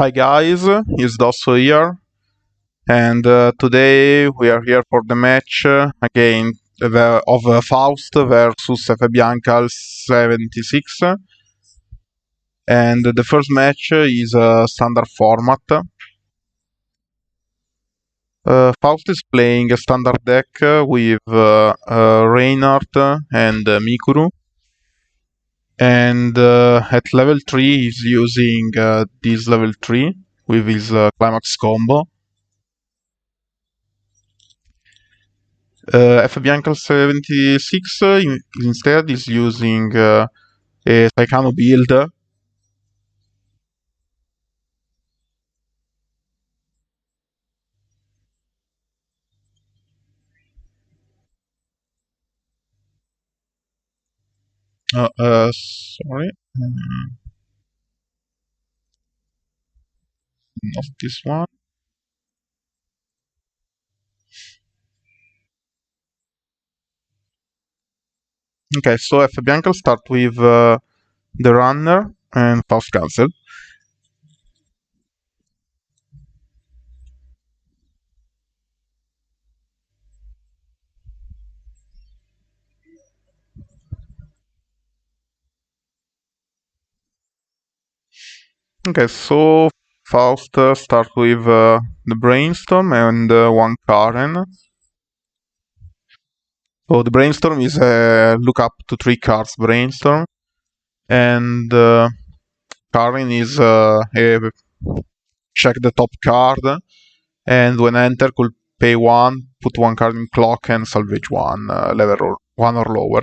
Hi guys, it's Dosso here, and today we are here for the match again of Faust versus fbiancal76, and the first match is a standard format. Faust is playing a standard deck with Reinhardt and Mikuru, and at level 3 he's using this level 3 with his climax combo. fbiancal76 instead is using a Taikano build. Sorry, not this one. Okay, so fbiancal start with the runner and Faust cancel. Okay, so Faust start with the brainstorm and one Karen. So the brainstorm is a look up to 3 cards brainstorm, and Karen is a check the top card, and when enter could pay 1, put 1 card in clock and salvage 1 level or 1 or lower.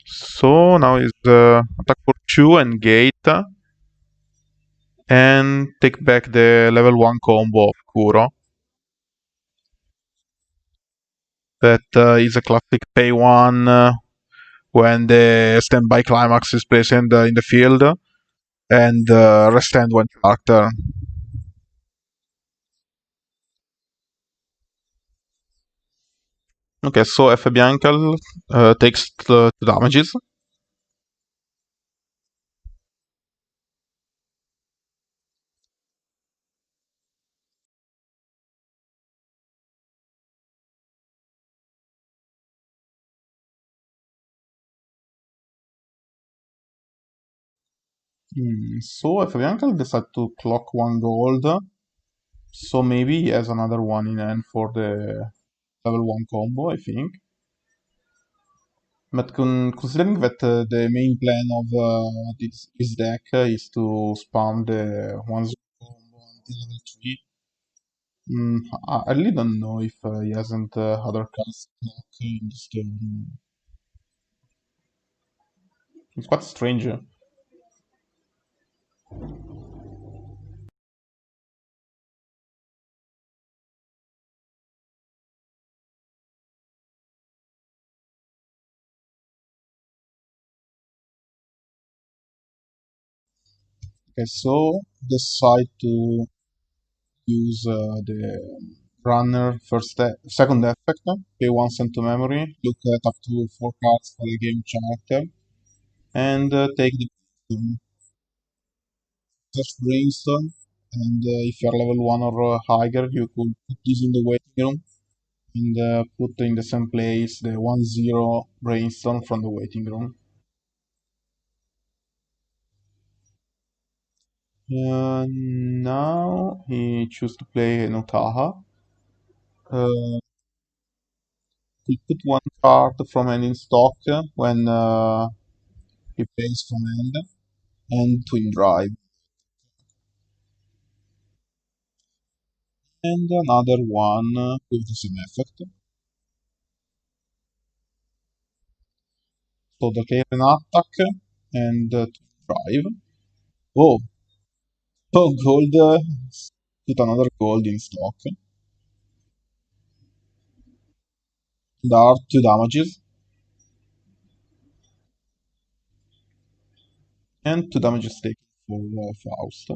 So now is attack for 2 and gate, and take back the level 1 combo of Kuro. That is a classic pay 1 when the standby climax is present in the field, and restand 1 character. Okay, so F. Biancal takes 2 damages. So F. Biancal decided to clock 1 gold. So maybe he has another one in hand for the level 1 combo, I think. But considering that the main plan of this deck is to spam the 1-0 combo until level 3, I really don't know if he hasn't other cards block in this turn. It's quite strange. Okay, so decide to use the runner second effect, pay 1 cent to memory, look at up to 4 cards for the game character, and take the first brainstorm. And if you're level 1 or higher, you could put this in the waiting room and put in the same place the 1-0 brainstorm from the waiting room. Now he choose to play Notaha. He put 1 card from hand in stock when he plays from hand, and Twin Drive. And another one with the same effect. So the Karen attack and Twin Drive. Oh, oh, gold. Put another gold in stock. There are 2 damages, and 2 damages taken for Faust.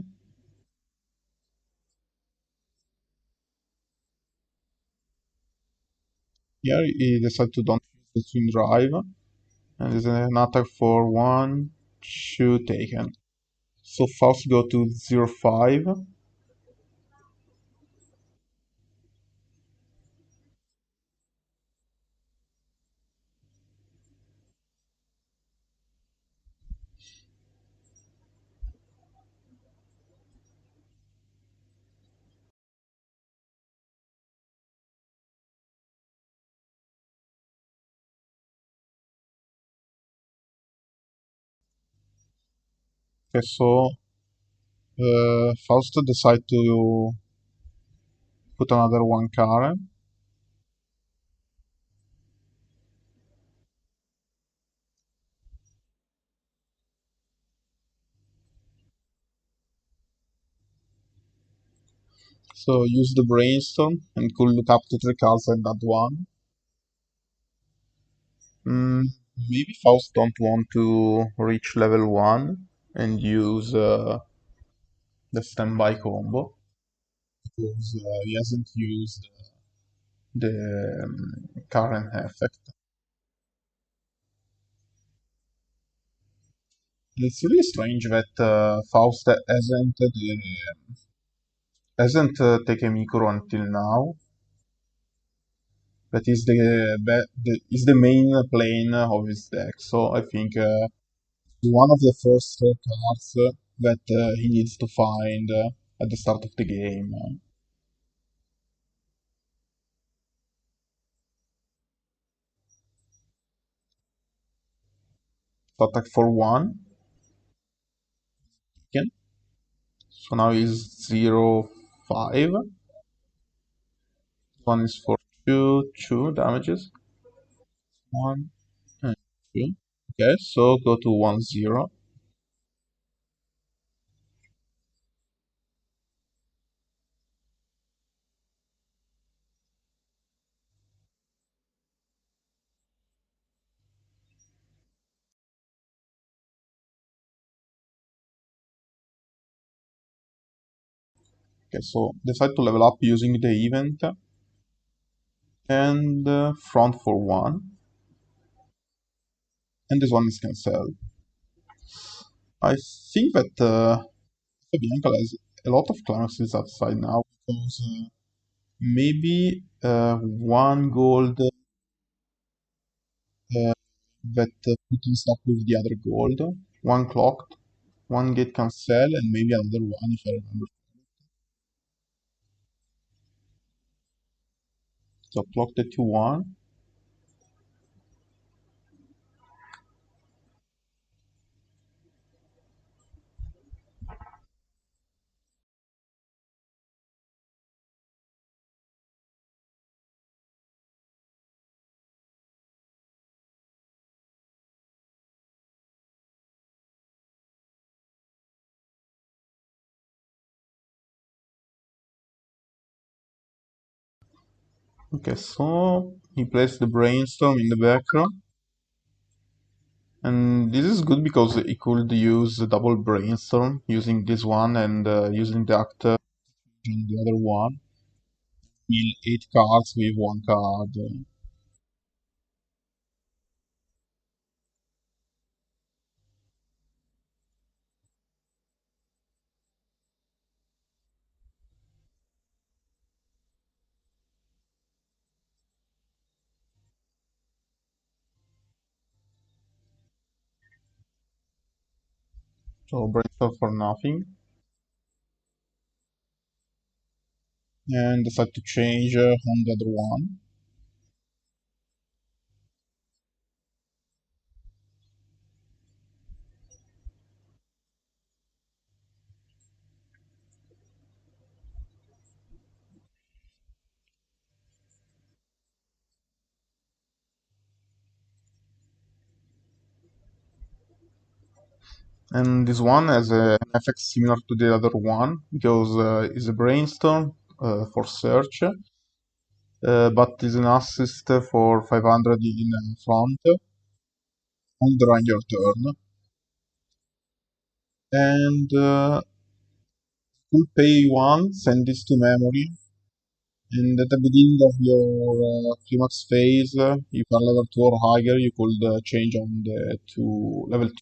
Here he decided to don't use the Twin Drive, and there's an attack for 1, 2 taken. So Faust go to 0.5. Okay, so Faust decide to put another one car. So use the brainstorm and could look up to three cards and that one. Mm, maybe Faust don't want to reach level 1 and use the standby combo because he hasn't used the current effect. It's really strange that Faust hasn't taken Mikuro until now. That is is the main plane of his deck. So I think one of the first cards that he needs to find at the start of the game. Attack for one. Again. So now is 0.5. One is for two damages. One and two. Okay, so go to 1-0. Okay, so decide to level up using the event and front for one. And this one is cancelled. I think that Fabianca has a lot of climaxes outside now because maybe one gold that put in stock with the other gold, one clocked, one get cancel, and maybe another one if I remember. So clocked the 2-1. Okay, so he plays the brainstorm in the background. And this is good because he could use the double brainstorm using this one and using the actor in the other one. Mill 8 cards with one card. So brainstorm for nothing. And decide to change on the other one. And this one has an effect similar to the other one because it's a brainstorm for search, but is an assist for 500 in front on the your turn. And could pay one, send this to memory, and at the beginning of your climax phase, if you are level 2 or higher, you could change on the to level 2.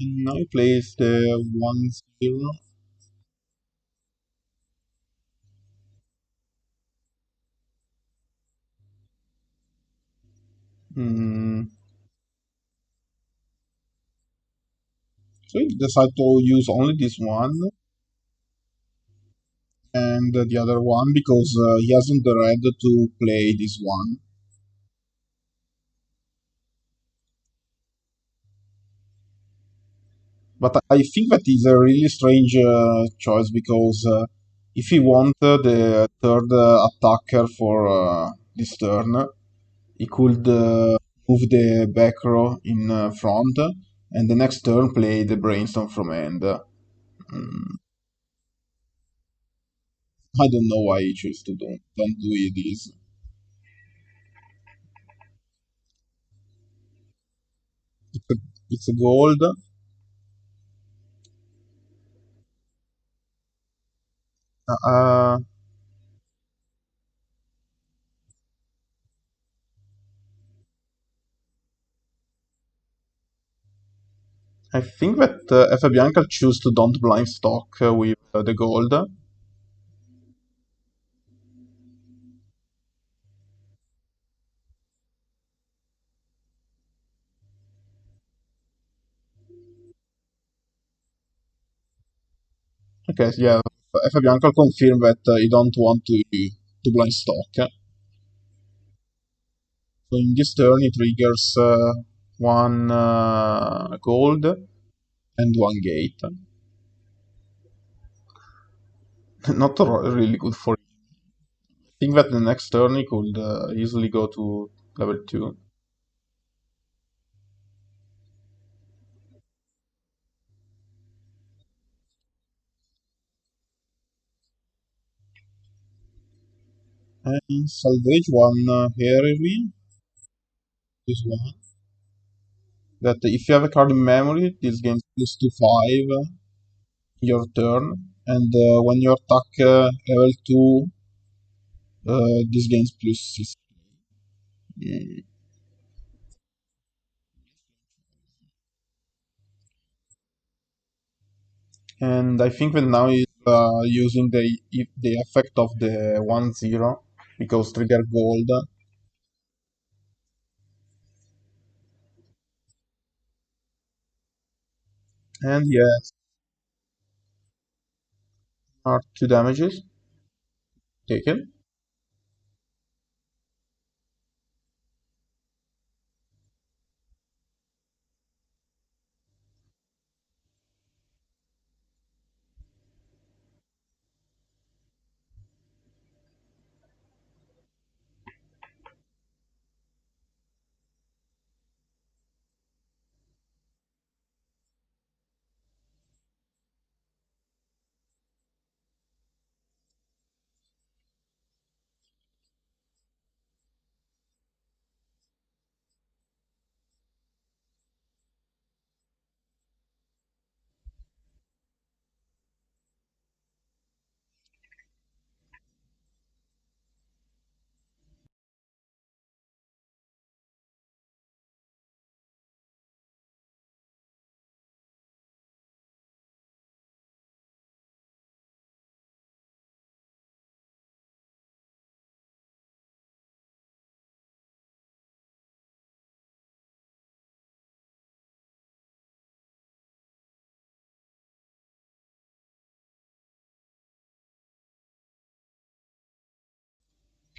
And now he plays the 1-0. Hmm. So he decided to use only this one and the other one because he hasn't the red to play this one. But I think that is a really strange choice because if he wants the third attacker for this turn, he could move the back row in front and the next turn play the brainstorm from end. I don't know why he chose to don't do this. It's a, it's a gold. Uh, I think that fbiancal choose to don't blind stock with the gold. Okay, yeah, fbiancal confirm that he don't want to blind stock. So in this turn, it triggers one gold and one gate. Not really good for him. I think that the next turn he could easily go to level 2. And salvage one heavy, this one. That if you have a card in memory, this gains plus 2 5 your turn. And when you attack level 2, this gains plus 6. Mm. And I think that now he's using the effect of the 1-0 because trigger gold. And yes, are 2 damages taken.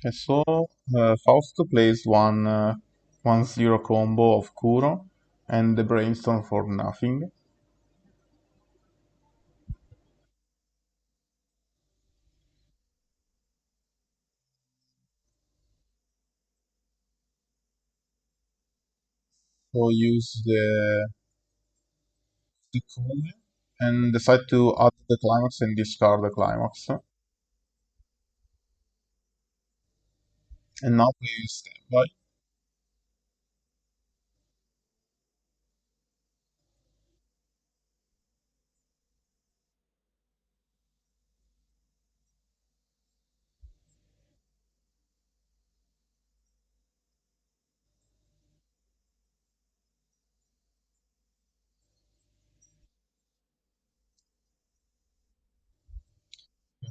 Okay, so Faust plays 1-0 combo of Kuro and the brainstorm for nothing. So use the Kume and decide to add the climax and discard the climax. And now play standby.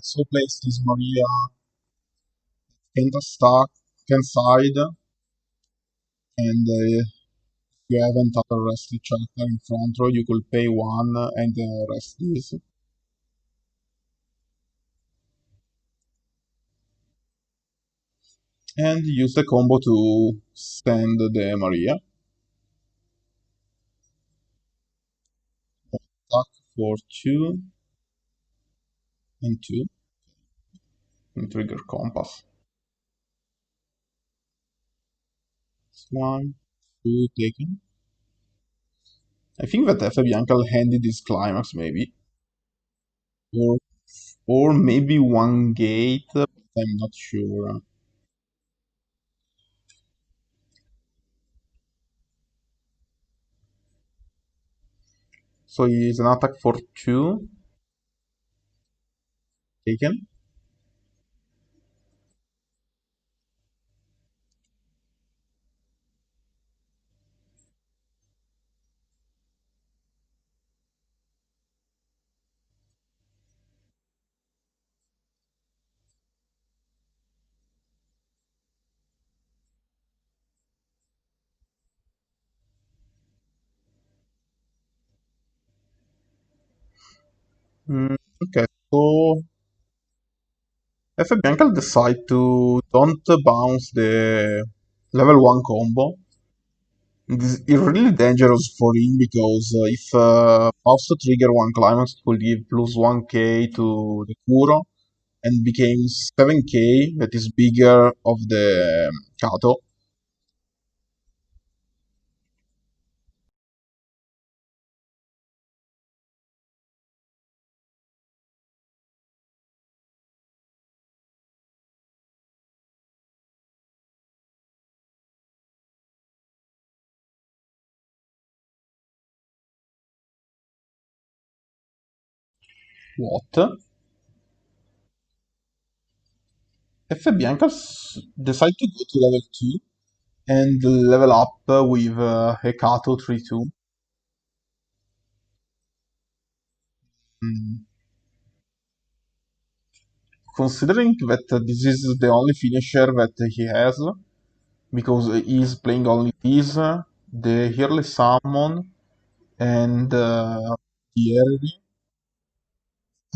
So place this Maria can stack, can side, and you haven't rest each other in front row, you could pay one and rest this. And use the combo to send the Maria. Attack for 2 and 2. And trigger compass. 1, 2, taken. I think that fbiancal handed this climax, maybe. Or, or maybe one gate, but I'm not sure. So it's an attack for 2, taken. Okay, so fbiancal decide to don't bounce the level 1 combo. This is really dangerous for him because if Faust trigger one climax, it will give plus 1k to the Kuro and became 7k, that is bigger of the Kato. What? Decide to go to level 2 and level up with a Kato 3-2. Mm. Considering that this is the only finisher that he has, because he's playing only this, the early summon, and the early,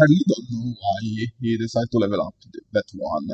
I really don't know why he decided to level up that one.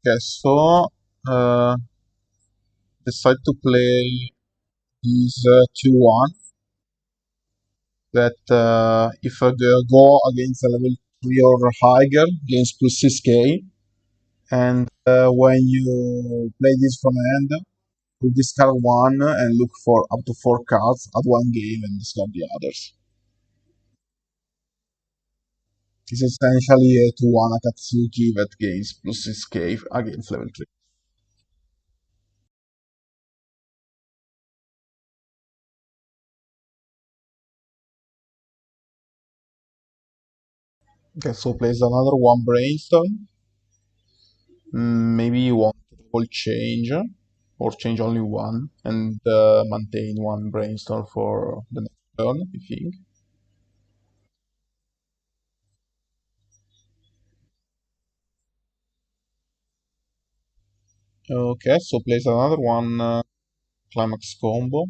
Okay, so uh, decide to play this 2-1 that if I go against a level 3 or higher, gains plus 6k, and when you play this from hand, you discard one and look for up to 4 cards at one game and discard the others. It's essentially a 2-1 Akatsuki that gains plus 6k against level 3. Okay, so plays another one brainstorm. Maybe you want to double change or change only one and maintain one brainstorm for the next turn, I think. Okay, so plays another one climax combo.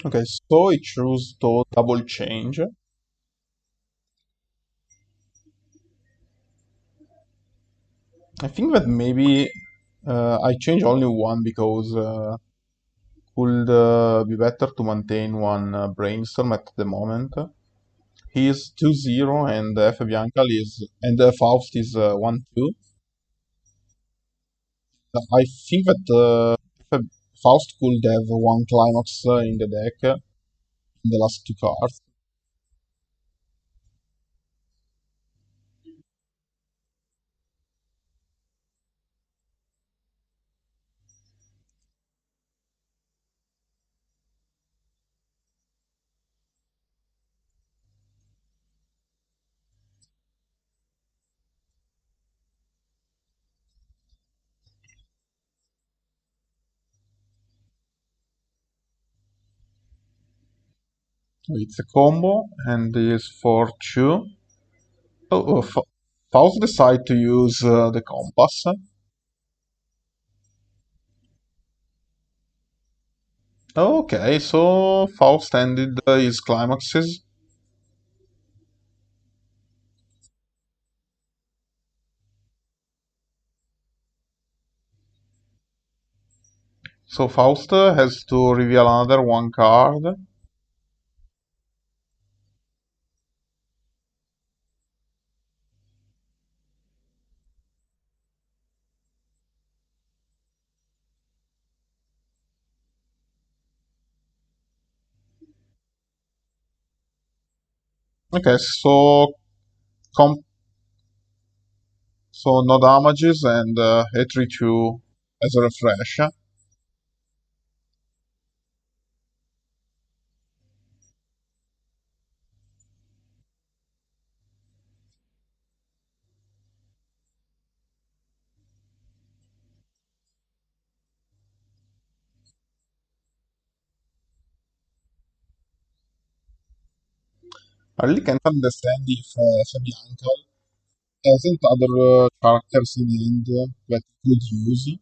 Okay, so I choose to double change. I think that maybe I change only one because could be better to maintain one brainstorm at the moment. He is 2-0 and Faust is 1-2. I think that F- Faust could have one climax in the deck in the last two cards. It's a combo and is for two. Faust decide to use the compass. Okay, so Faust ended his climaxes. So Faust has to reveal another one card. Okay, so com so no damages and a 3-2 as a refresh. I really can't understand if fbiancal hasn't other characters in hand that he could use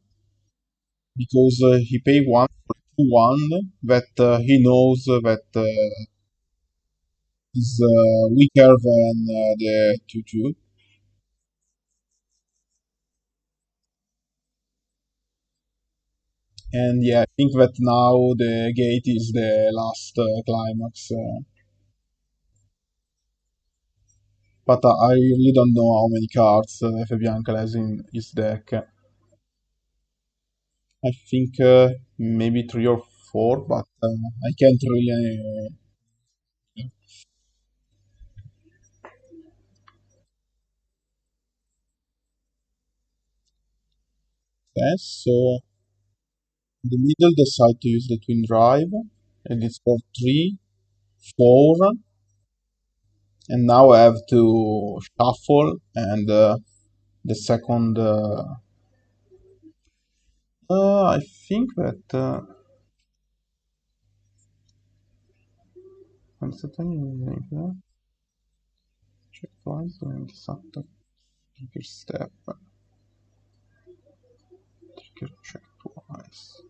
because he pay one for 2-1 that he knows that is weaker than the 2-2. And yeah, I think that now the gate is the last climax. But I really don't know how many cards Fabianca has in his deck. I think maybe three or four, but I can't really. Yes, so in the middle decide to use the twin drive, and it's for 3, 4, and now I have to shuffle, and the second. I think that. Anzitudini check twice and esatto. Trigger step. Trigger check twice.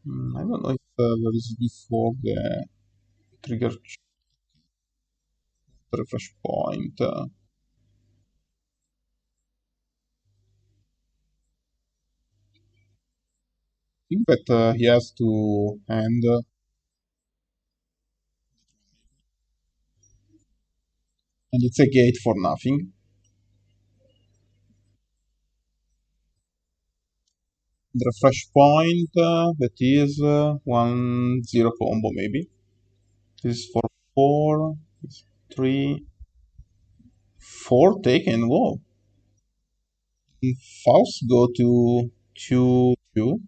I don't know if there is before the trigger check refresh point. I think that he has to end, and it's a gate for nothing. The refresh point that is 1-0 combo maybe. This is for 4, it's 3, 4 taken. Whoa. Faust go to 2-2.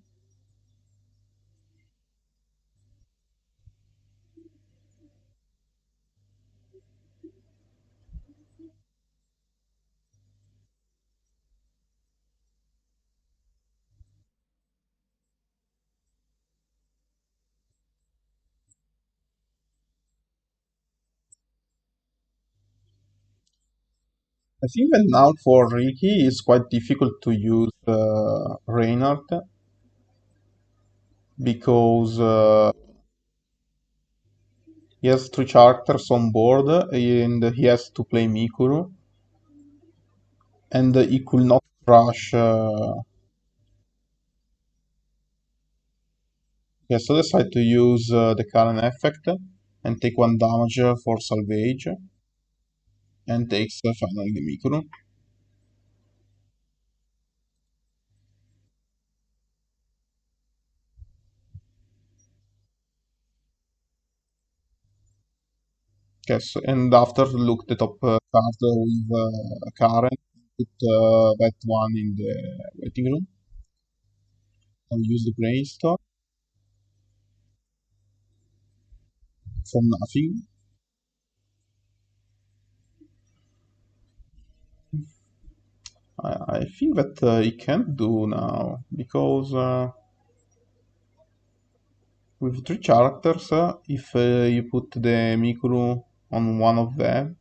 I think that now for Ricky it's quite difficult to use Reinhardt. because he has three characters on board and he has to play Mikuru, and he could not crash. Yeah, so decide to use the current effect and take one damage for salvage and takes finally the Mikuru. Yes, and after look the top card with current, put that one in the waiting room and use the brainstorm for nothing. I think that he can't do now because with three characters, if you put the Mikuru on one of them,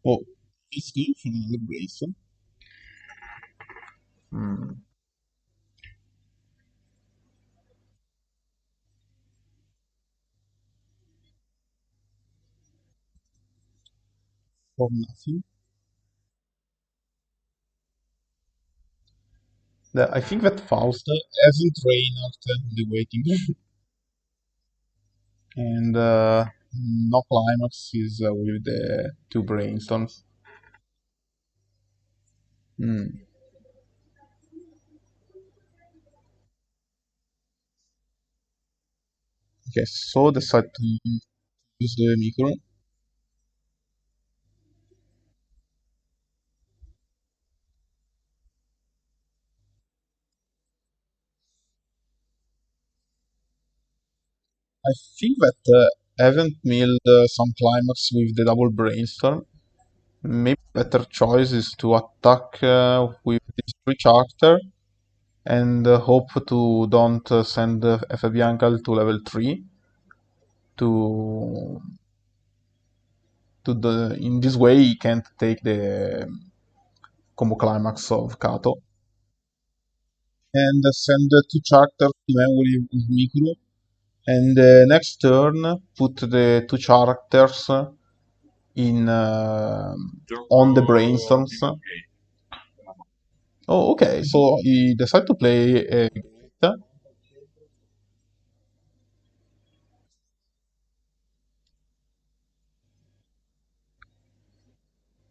oh, it's good for another brace. Hmm. For nothing. I think that Faust hasn't trained in the waiting room, and no climax is with the two brainstorms. Hmm. Okay, so decide to use the Mikuru. I think that haven't milled some climax with the double brainstorm. Maybe better choice is to attack with this three character and hope to don't send fbiancal to level 3 to the in this way he can't take the combo climax of Kato and send two characters to memory with Mikuru and next turn put the two characters in on the brainstorms. Oh, okay. So he decided to play a Greta.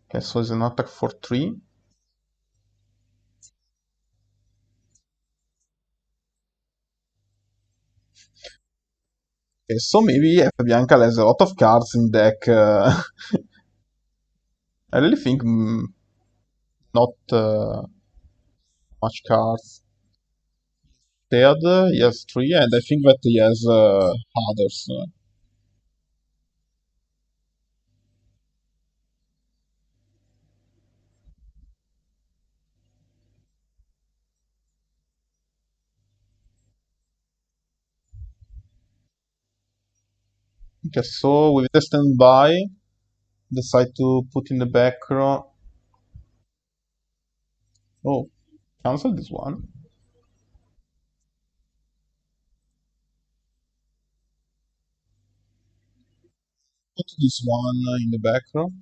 Okay, so it's an attack for 3. Okay, so maybe F. Bianca has a lot of cards in deck. I really think not much cards. Ted, he has 3, and I think that he has others. Okay, so with the standby, decide to put in the back row. Oh, cancel this one. Put this one in the back row.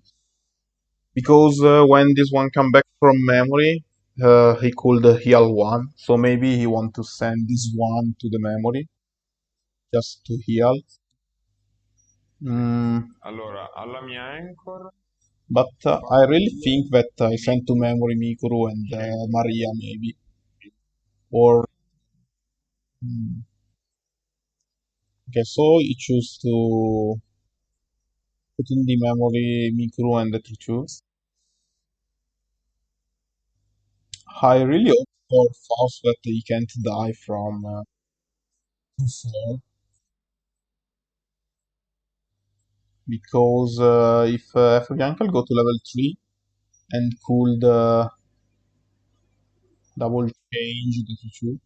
Because when this one come back from memory, he could heal one. So maybe he want to send this one to the memory just to heal. Mm, but I really think that I sent to memory Mikuru and Maria maybe. Or okay, so he choose to put in the memory Mikuru and the Trichu. I really hope for Faust that he can't die from 2-4 because if F. go to level 3 and could double change the Trichu.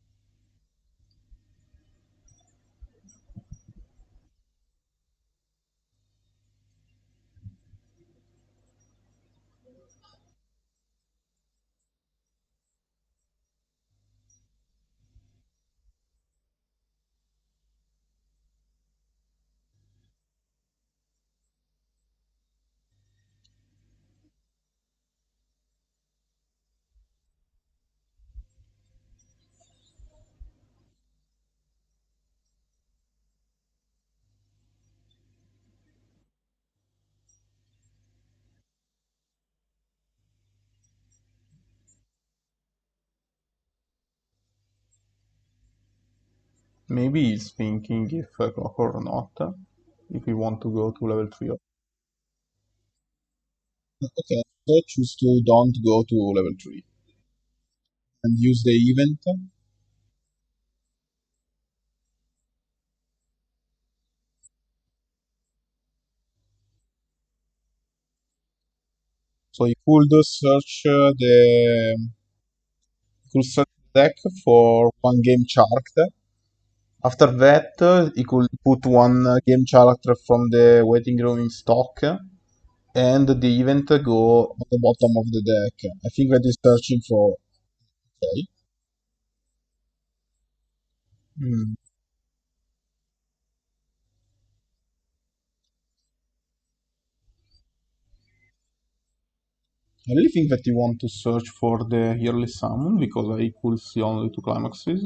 Maybe he's thinking if clock or not, if we want to go to level 3. Okay, so choose to don't go to level 3 and use the event. So you could search could search deck for one game character. After that, you could put one game character from the waiting room in stock, and the event go at the bottom of the deck. I think that is searching for. Okay. Hmm. I really think that you want to search for the yearly summon because I could see only two climaxes.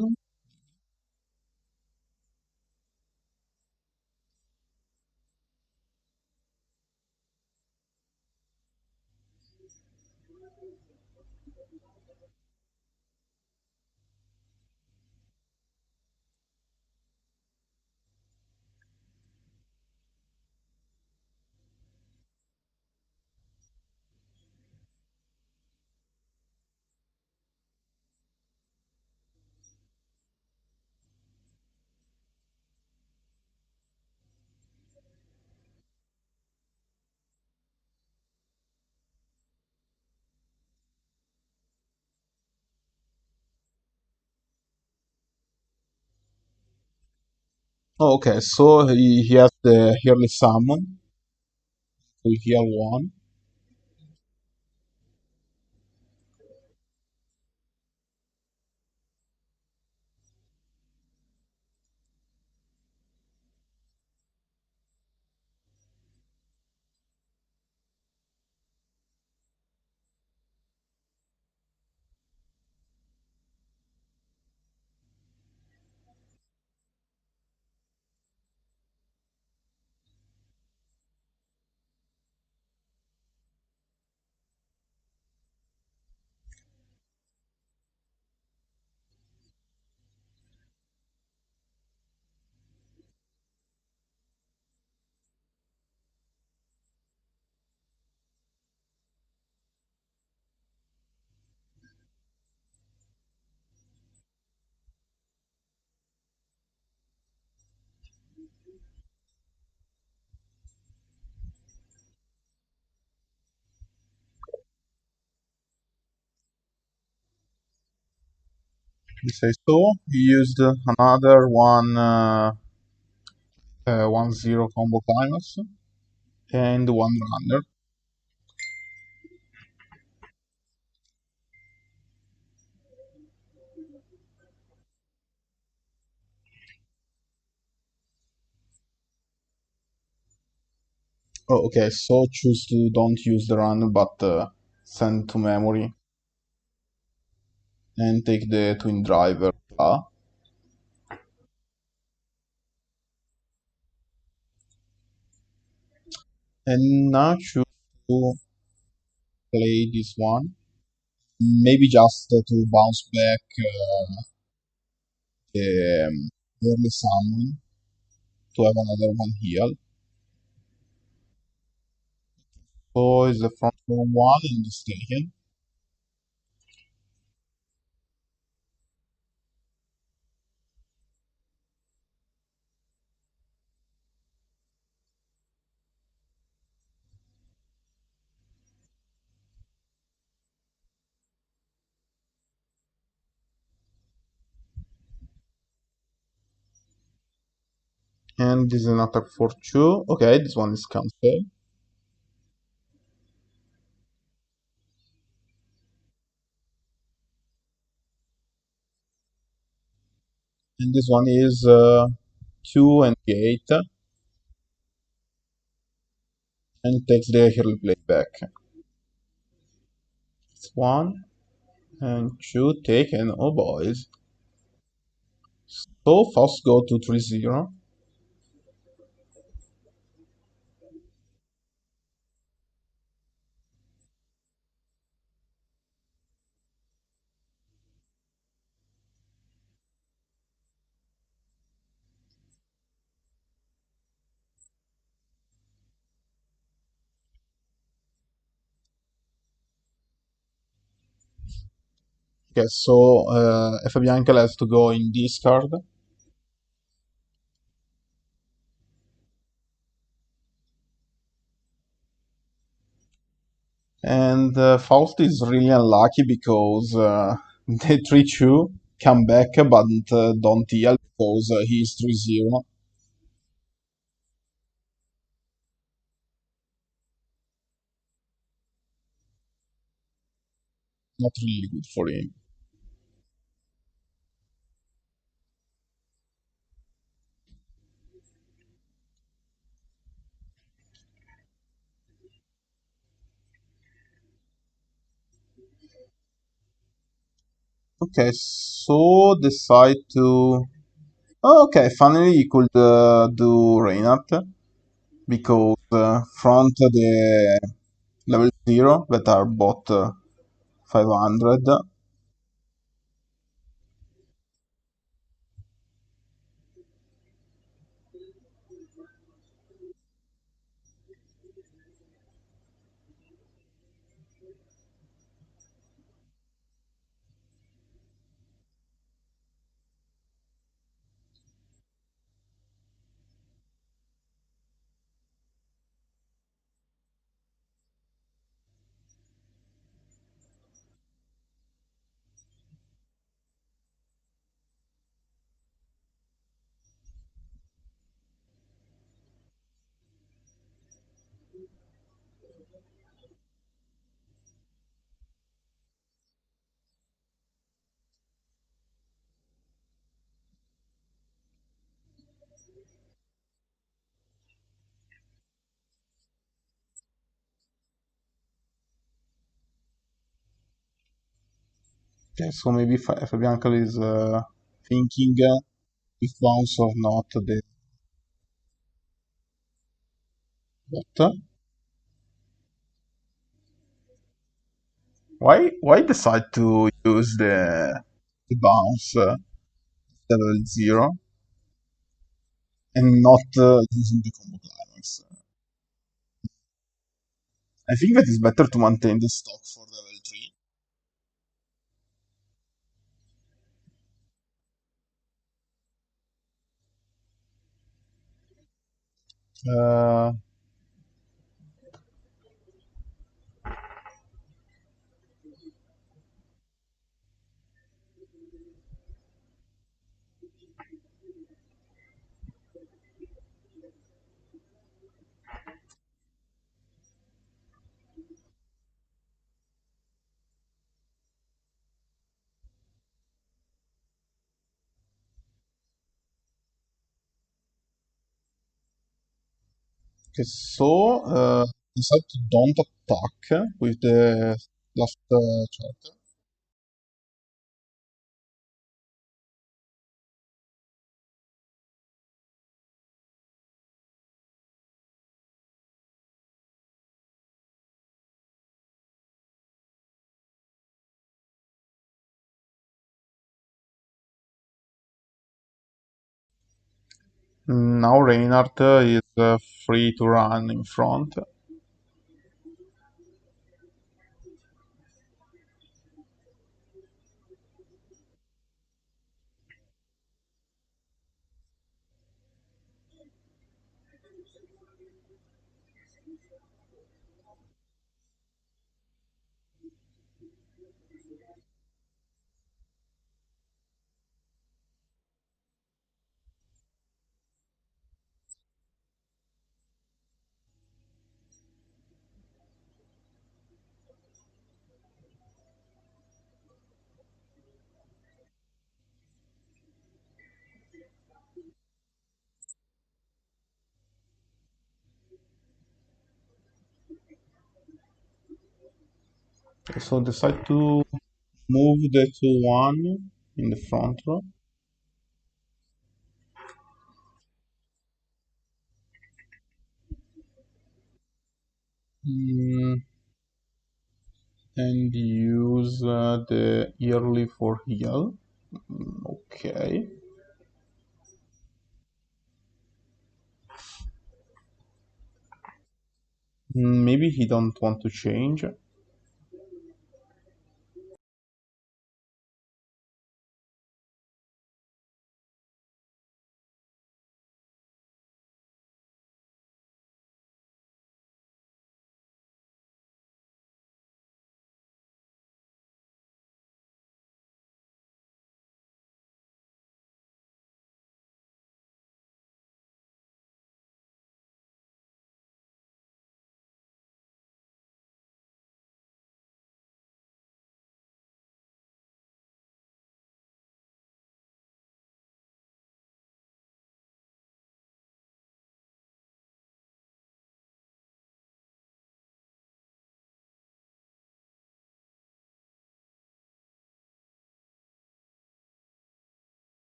Oh, okay, so he has the yearly summon, so heal one. He says so. He used another 1-0 combo climax and one runner. Oh, okay, so choose to don't use the run but send to memory and take the twin driver. And now choose to play this one. Maybe just to bounce back the early summon to have another one heal. So is the front row one and is taken. And this is an attack for two. Okay, this one is cancelled. And this one is 2 and 8 and takes the early play back. It's 1 and 2 taken. Oh boys. So Faust go to 3-0. Okay, so fbiancal has to go in discard, and Faust is really unlucky because the 3-2 come back but don't heal because he's 3-0. Not really good for him. Okay, so decide to. Oh, okay, finally you could do Reinhardt because front the level 0 that are both 500. Okay, so maybe Fabianca is thinking if bounce or not the bot. Why decide to use the bounce level 0 and not using the combo climax? I think that it's better to maintain the stock for level 3. Uh, okay, so decide to don't attack with the last character. Now Reinhardt is free to run in front. Okay, so decide to move the 2-1 in the front row. Mm, and use the yearly for heal. Okay. Maybe he don't want to change.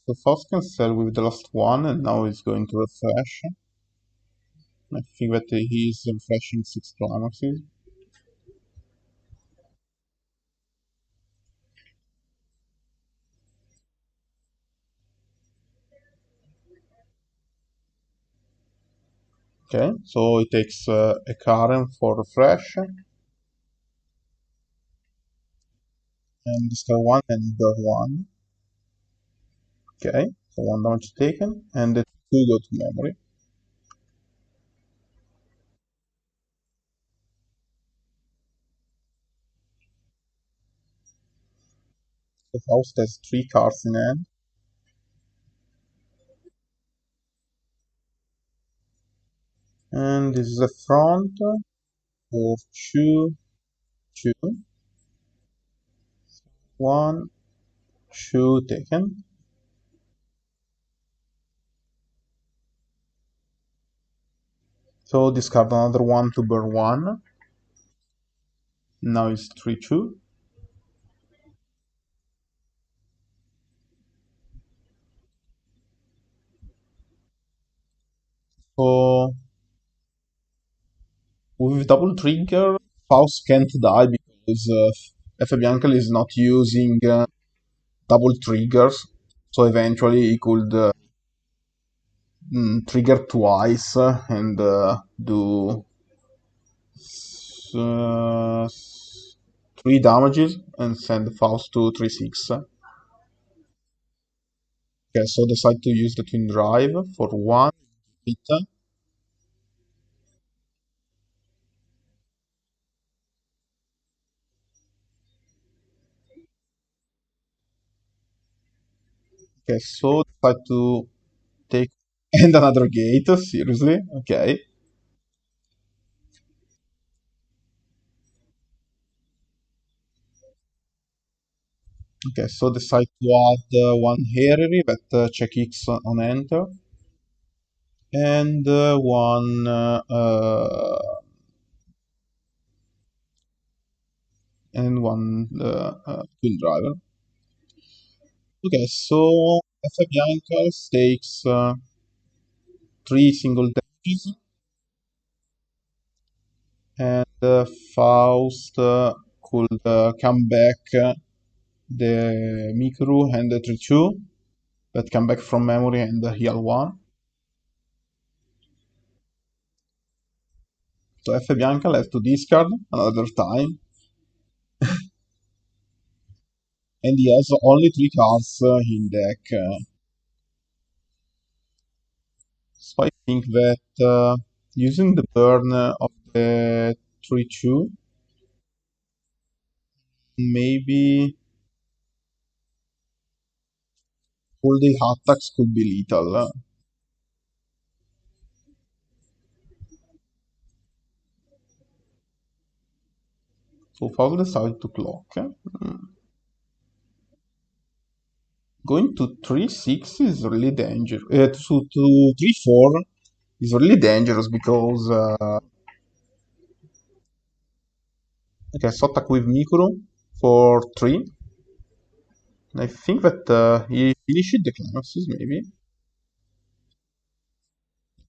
So Faust cancel with the last one, and now he's going to refresh. I think that he's refreshing 6 climaxes. Okay, so it takes a Karen for refresh, and discard one and burn one. Okay, so one damage taken, and the two go to memory. The house has 3 cards in hand, and this is a front of two, two, one, two taken. So discard another one to burn one. Now it's 3-2. So with double trigger, Faust can't die because fbiancal is not using double triggers. So eventually he could trigger twice and do uh, 3 damages and send Faust to 3-6. Okay, so decide to use the twin drive for one hit. Okay, so decide to take and another gate. Seriously? Okay. Okay, so decide to add one Heriri that check X on enter, and one twin driver. Okay, so Bianca takes 3 single damages, and Faust could come back the Mikuru and the Trichu that come back from memory and heal one. So Bianca has to discard another time, and he has only 3 cards in deck. So I think that using the burn of the 3-2, maybe all the attacks could be lethal. So Faust decided to clock. Going to 3-6 is really dangerous. To 3-4 is really dangerous because okay, so attack with Mikuru for 3. I think that he finished the climaxes maybe.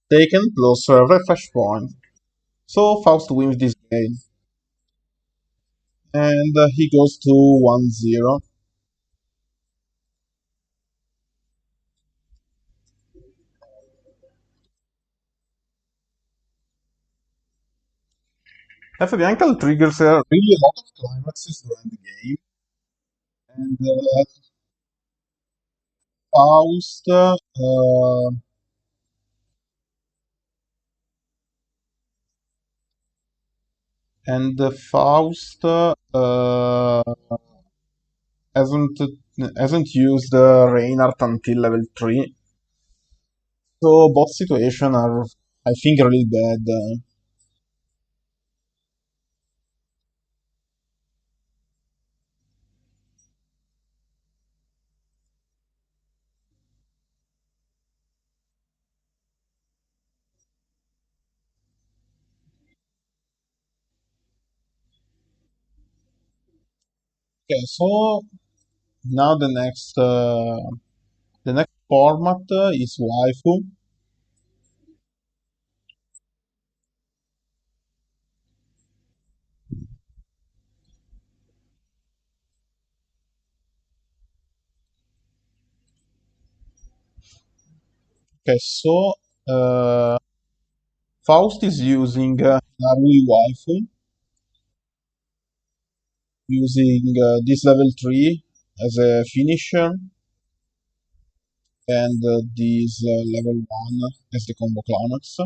Taken plus refresh point. So Faust wins this game. And he goes to 1-0. fbiancal triggers really a lot of climaxes during the game. And Faust Faust hasn't hasn't used Reinhardt until level 3. So both situations are, I think, really bad. Okay, so now the next The next format is Waifu. Okay, so uh, Faust is using Narui Waifu, using this level 3 as a finisher, and this level 1 as the combo climax.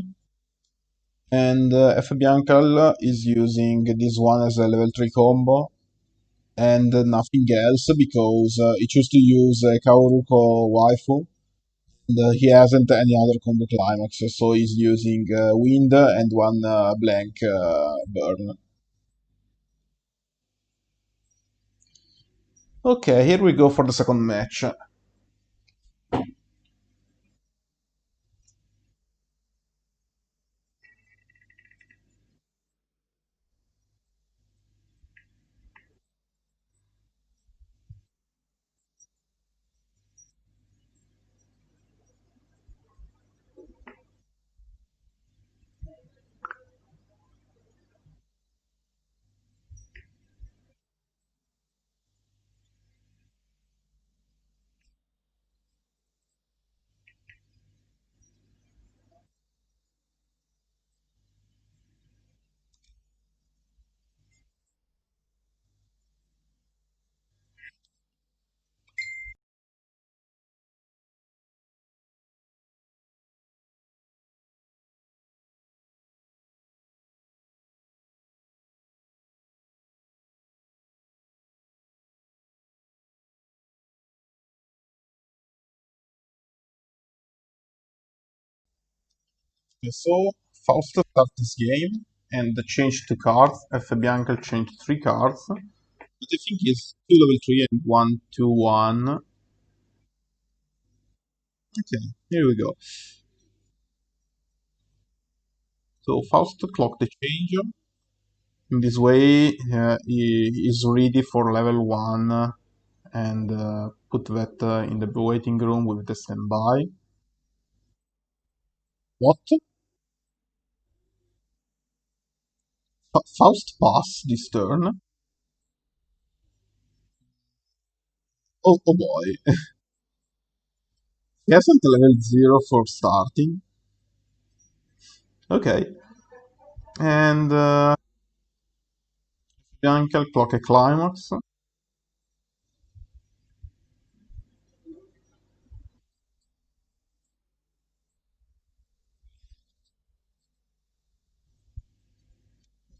And fbiancal is using this one as a level 3 combo, and nothing else because he chose to use Kaoruko Waifu, and he hasn't any other combo climax, so he's using Wind and one blank burn. Okay, here we go for the second match. Okay, so Faust starts this game and change two cards. Fbiancal changed three cards. But I think it's two level 3 and one 2 1. Okay, here we go. So Faust clocked the change. In this way, he is ready for level 1 and put that in the waiting room with the standby. What? Faust pass this turn? Oh, oh boy. He hasn't level 0 for starting. Okay. And Uncle clock a climax.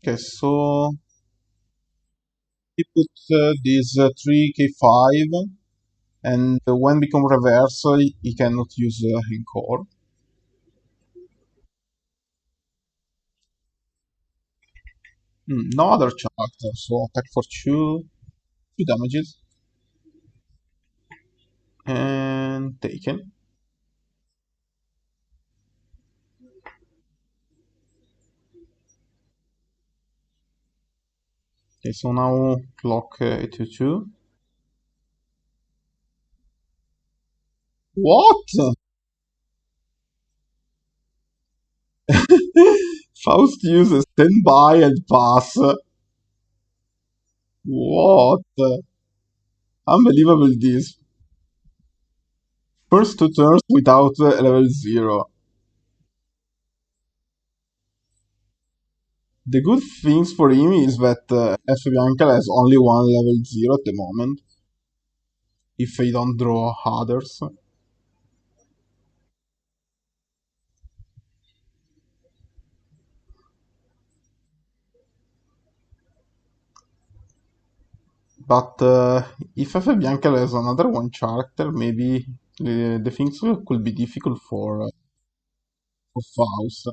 Okay, so he puts this 3k5, and when become reverse, he cannot use encore. No other character, so attack for two damages, and taken. Okay, so now clock 2-2. What? Faust uses standby and pass. What? Unbelievable this. First two turns without level 0. The good things for him is that F. has only one level 0 at the moment, if they don't draw others. But if F. has another one character, maybe the things could be difficult for Faust.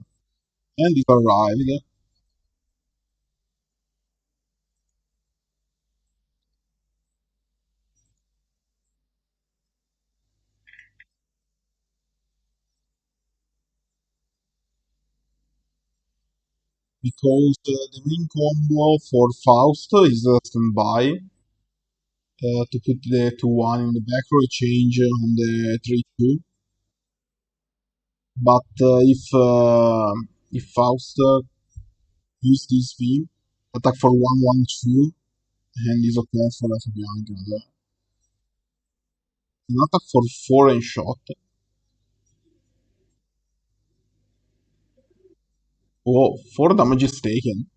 And it arrived, because the main combo for Faust is standby. to put the 2-1 in the back row, change on the 3-2. But if Faust use this beam, attack for 1-1-2, and is okay for fbiancal. An attack for 4 and shot. Oh, 4 damage is taken.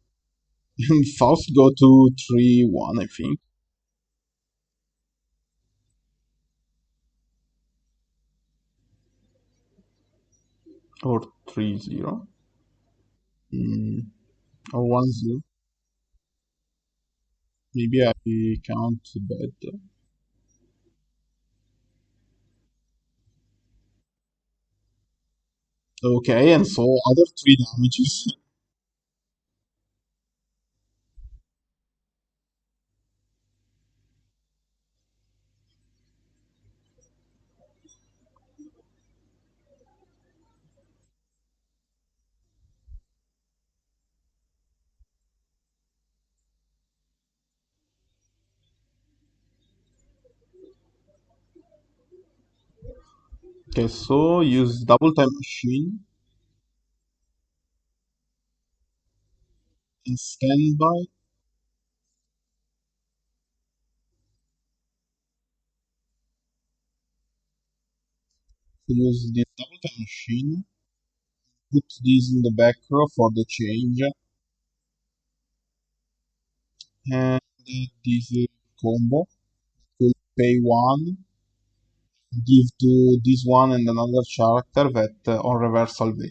And Faust go to 3-1, I think. Or 3-0. Mm, or 1-0. Maybe I count bad. Okay, and so other 3 damages. Okay, so use double time machine and standby. So use this double time machine. Put this in the back row for the change. And this combo will pay 1, give to this one and another character that on reversal way.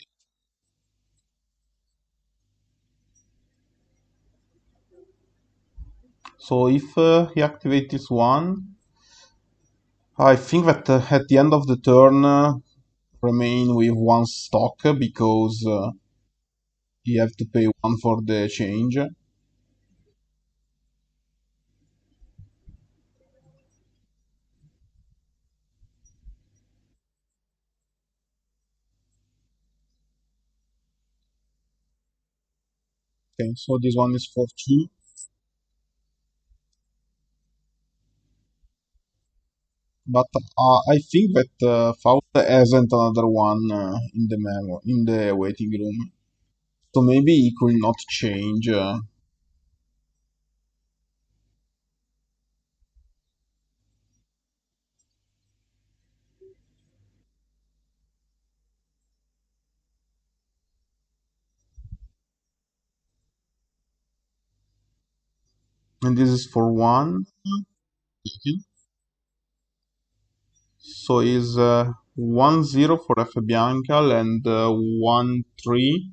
So if he activates this one, I think that at the end of the turn remain with 1 stock because you have to pay 1 for the change. Okay, so this one is for 2. But I think that Faust hasn't another one in the memo, in the waiting room. So maybe he could not change. And this is for 1. Okay. So is 1-0 for fbiancal and 1-3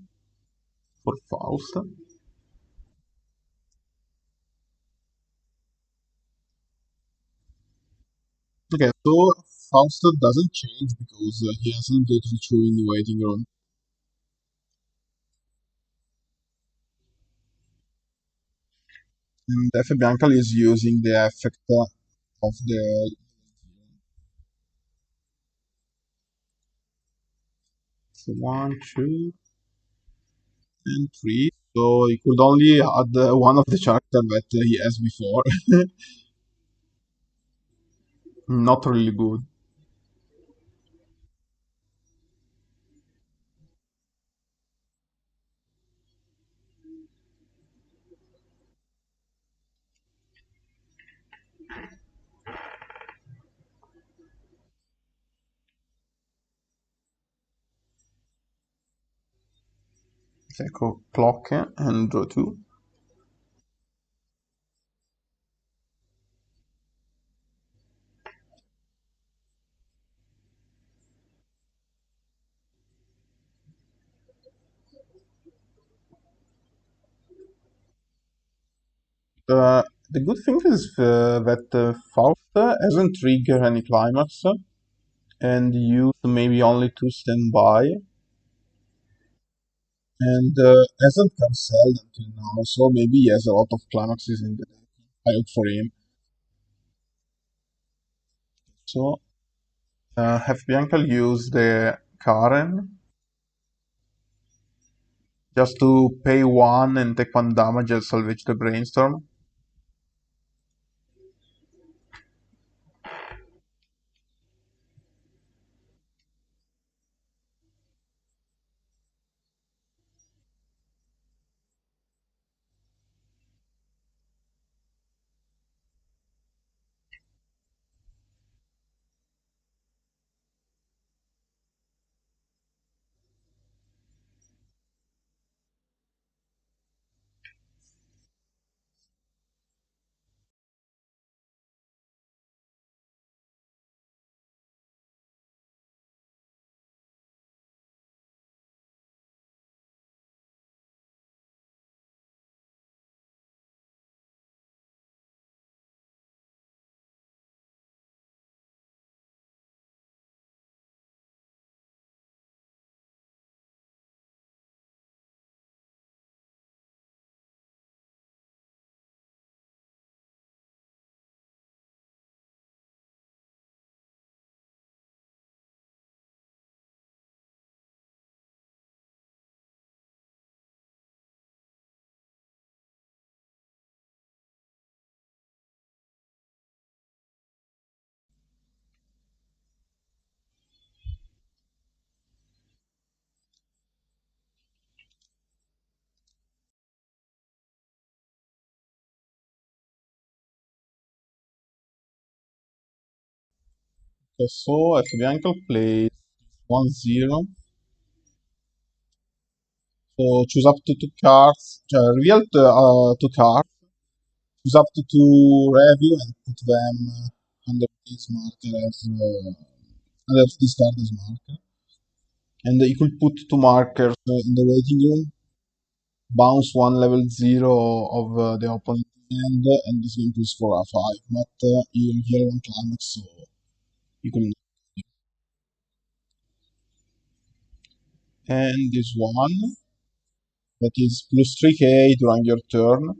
for Faust. Okay, so Faust doesn't change because he hasn't the 3-2 in the waiting room. And fbiancal is using the effect of the so 1, 2, and 3. So he could only add one of the character that he has before. Not really good. Ecco, clock and draw 2. The good thing is that Faust hasn't triggered any climax and used maybe only 2 standby and hasn't cancelled until now, so maybe he has a lot of climaxes in the deck. I hope for him. So have Bianca use the Karen just to pay 1 and take 1 damage and salvage the brainstorm. Okay, so fbiancal plays 1-0. So choose up to two cards, reveal two cards, choose up to two review and put them under this marker as under this card as marker. And you could put two markers in the waiting room, bounce one level 0 of the opponent hand, and this game plus 4 or 5. But you hear one climax, so you can. And this one that is plus 3k during your turn,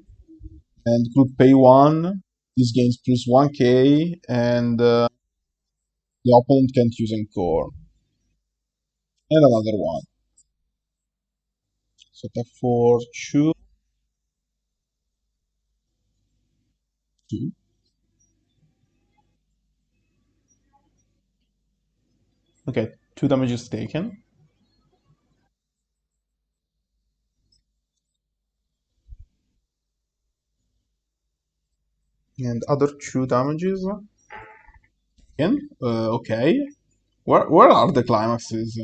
and could pay 1. This gains plus 1k, and the opponent can't use encore. And another one. So tap for 2, 2. Okay, 2 damages taken. And other 2 damages. Again, okay. Where are the climaxes?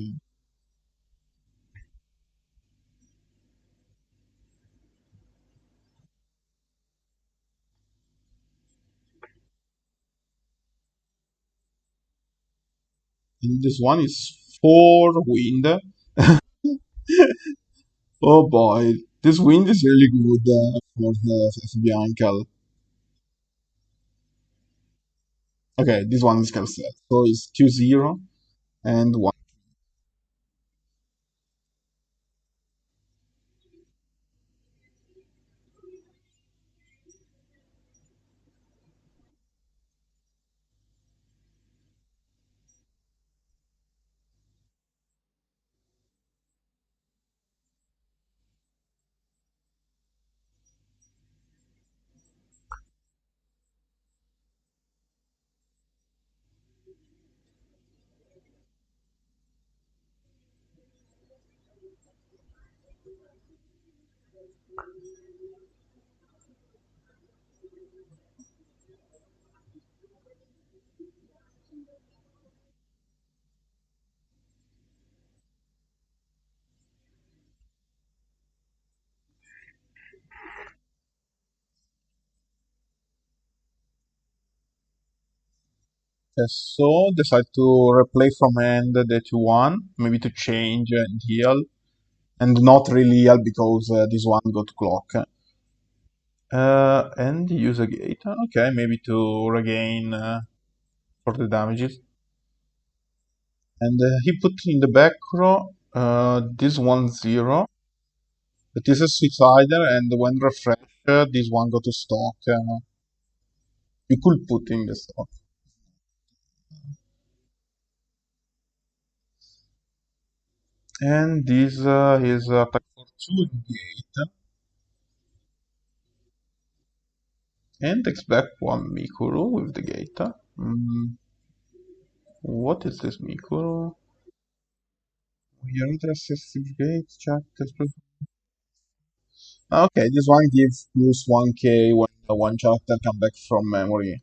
And this one is 4 wind. Oh boy, this wind is really good for the Bianca. Okay, this one is cancelled. So it's 2-0 and 1. Okay, so decide to replay from hand the 2-1, maybe to change and heal, and not really heal because this one got clock. And use a gate. Okay, maybe to regain for the damages. And he put in the back row this 1-0. It is a suicider, and when refreshed, this one go to stock. You could put in the stock. And this is attack for 2 in gate. And takes back 1 Mikuru with the gate. What is this Mikuru? Your interest gate, chat. Okay, this one gives plus 1k when one character come back from memory.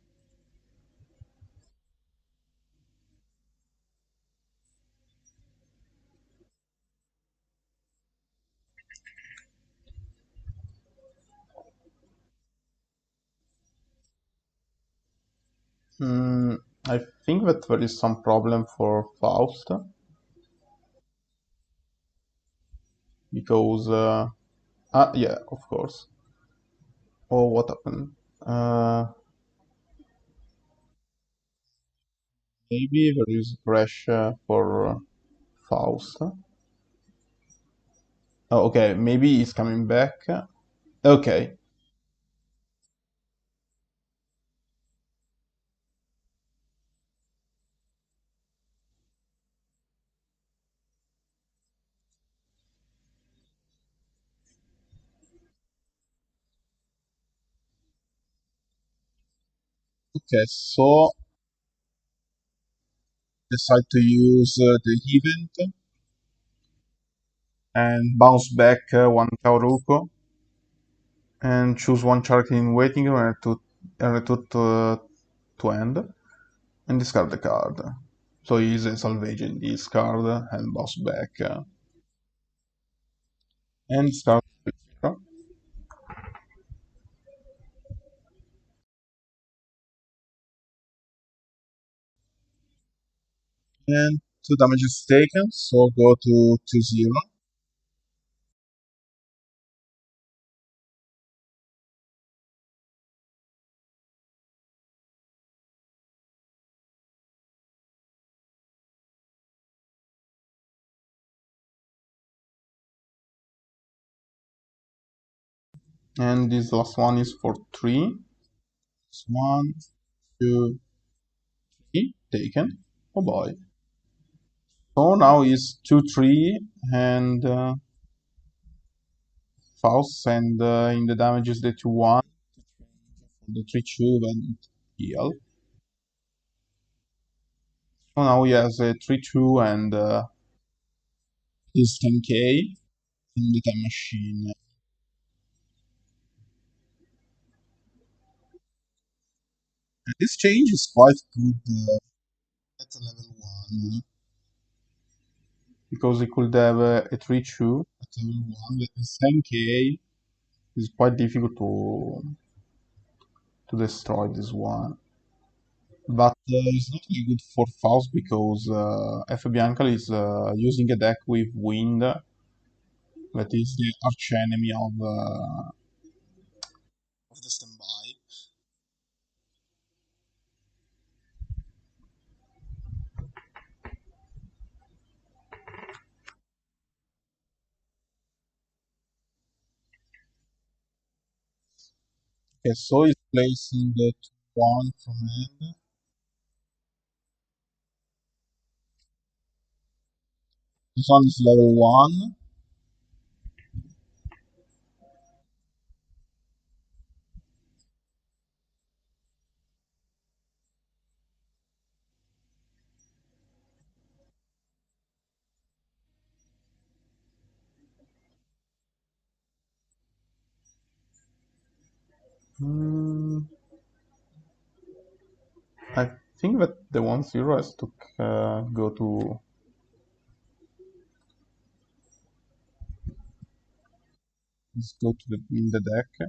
Hmm, I think that there is some problem for Faust because yeah, of course. Oh, what happened? Uh, Maybe there is pressure for Faust. Oh, okay, maybe he's coming back. Okay, okay, so decide to use the event and bounce back 1 Kauruko and choose one character in waiting room and to end. and discard the card. So he's salvaging this card and boss back. And discard the zero. And 2 damage is taken, so go to 2-0. And this last one is for 3. It's 1, 2, 3, taken. Oh boy. So now is 2-3, and Faust, and in the damages that you want, the 3-2 and heal. So now he has a 3-2 and his 10k in the time machine. And this change is quite good at level 1, because he could have a 3-2 at level 1 with his 10k. It's quite difficult to destroy this one. But it's not really good for Faust because fbiancal is using a deck with wind, that is the arch enemy of the standby. Okay, so he's placing the 1 from hand. This one is level 1. Hmm, I think that the 1-0 has to go to let's go to the in the deck. I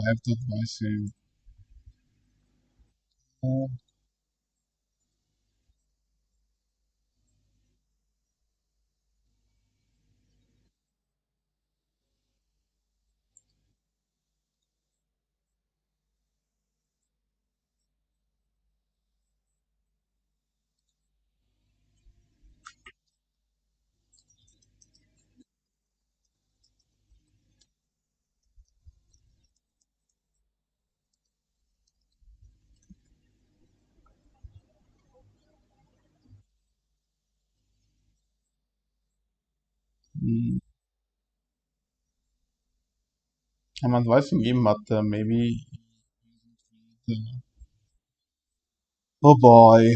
have to advise him. Uh, mm, I'm advising him, but maybe. Oh boy.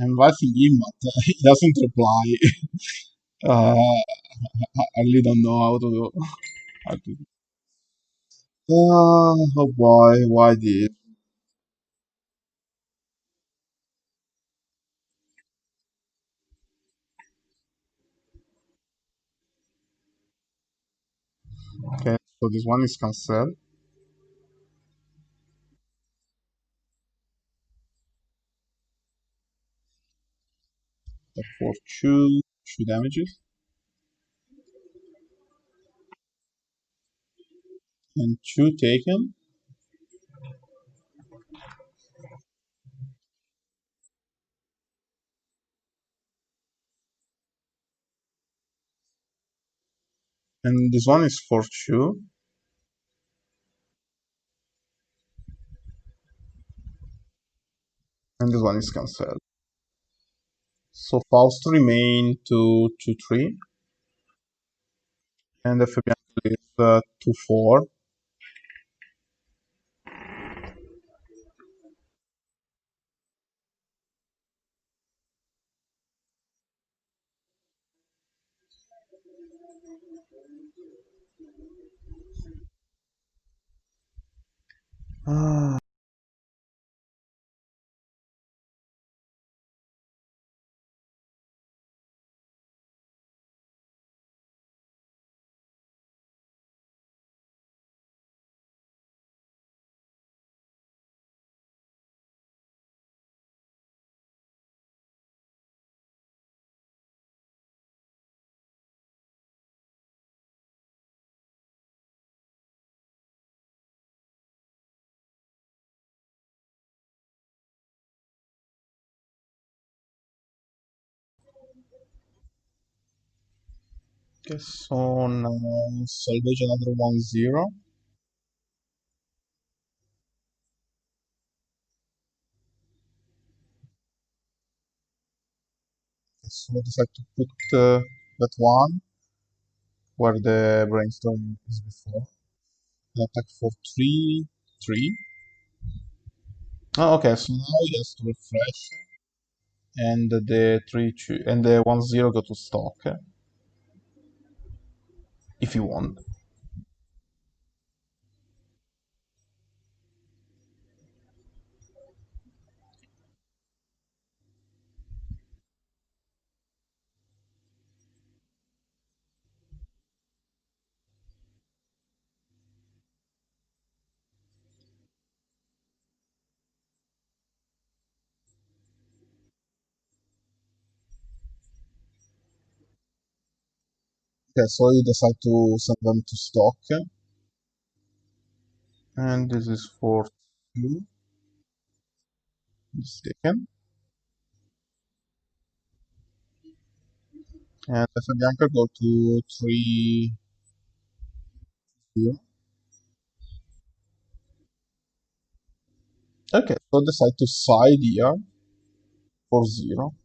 I'm advising him, but he doesn't reply. I really don't know how to. How to. Oh boy, why this? Okay, so this one is cancelled for two damages, and 2 taken. And this one is for 2, and this one is cancelled. So Faust remain 2-3, and the fbiancal is 2-4. Ah, okay, so now salvage another 1-0. So I decide to put that one where the brainstorm is before. And attack for 3-3. Oh, okay, so now he has to refresh, and the 3-2 and the 1-0 go to stock if you want. Okay, so you decide to send them to stock, and this is for 2, mistaken. And the Bianca go to 3-0. Okay, so decide to side here for 0.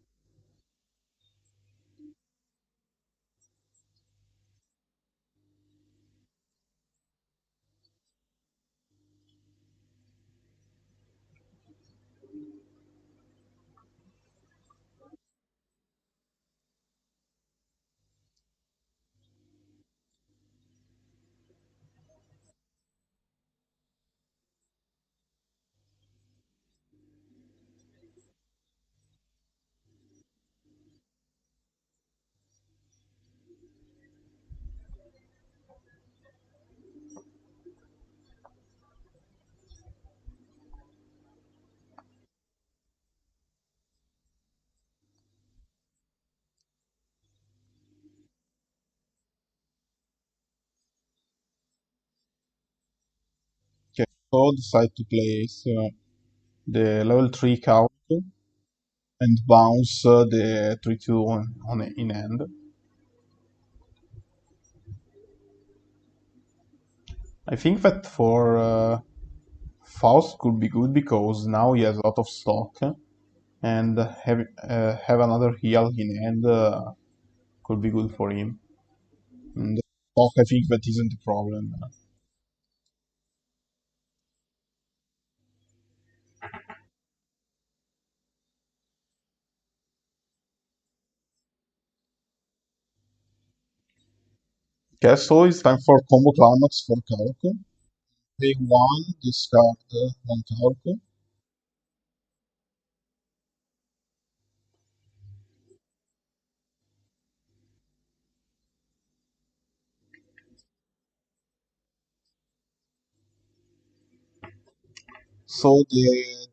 Okay, so decide to place the level 3 card and bounce the 3-2 in hand. I think that for Faust could be good because now he has a lot of stock, and have another heal in hand could be good for him. And stock, I think that isn't the problem. Okay, so it's time for combo climax for Kaoko. Pay 1, discard 1 Kaoko. So the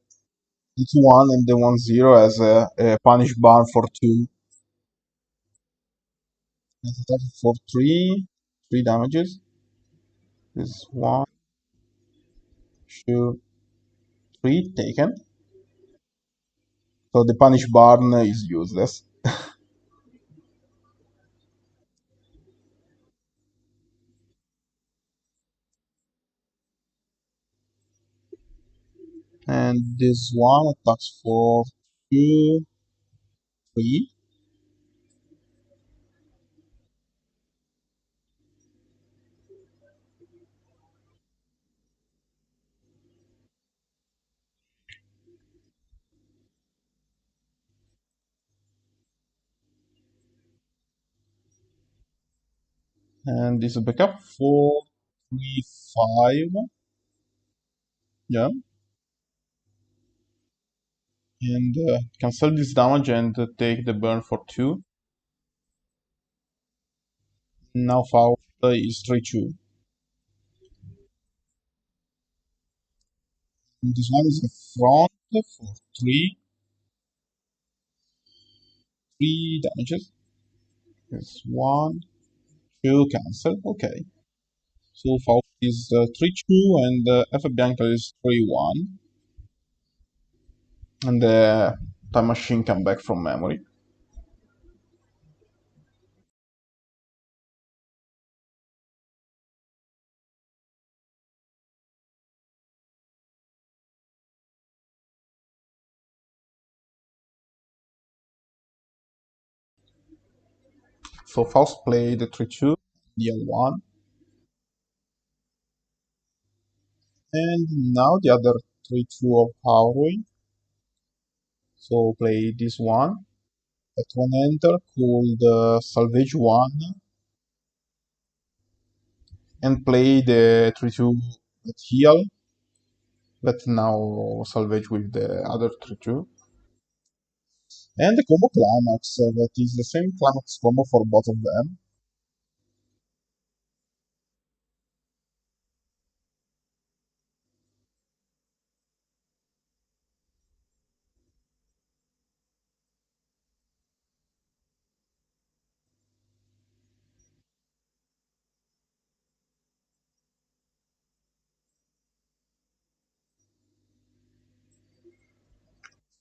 2-1 and the 1-0 as a punish bar for 2. And attack for 3 damages. This is 1, 2, 3 taken. So the punish barn is useless. And this one attacks for 2, 3. And this is backup 435. Yeah. And cancel this damage and take the burn for 2. Now Faust is 3-2. And this one is a front for 3 damages. It's 1, 2, cancel. Okay. So Faust is 3-2 and F Bianca is 3-1. And the time machine come back from memory. So Faust played the 3-2, deal 1. And now the other 3-2 of Haurui. So play this one. At one enter, called Salvage 1, and play the 3-2 at heal, but now salvage with the other 3-2. And the combo climax, that is the same climax combo for both of them.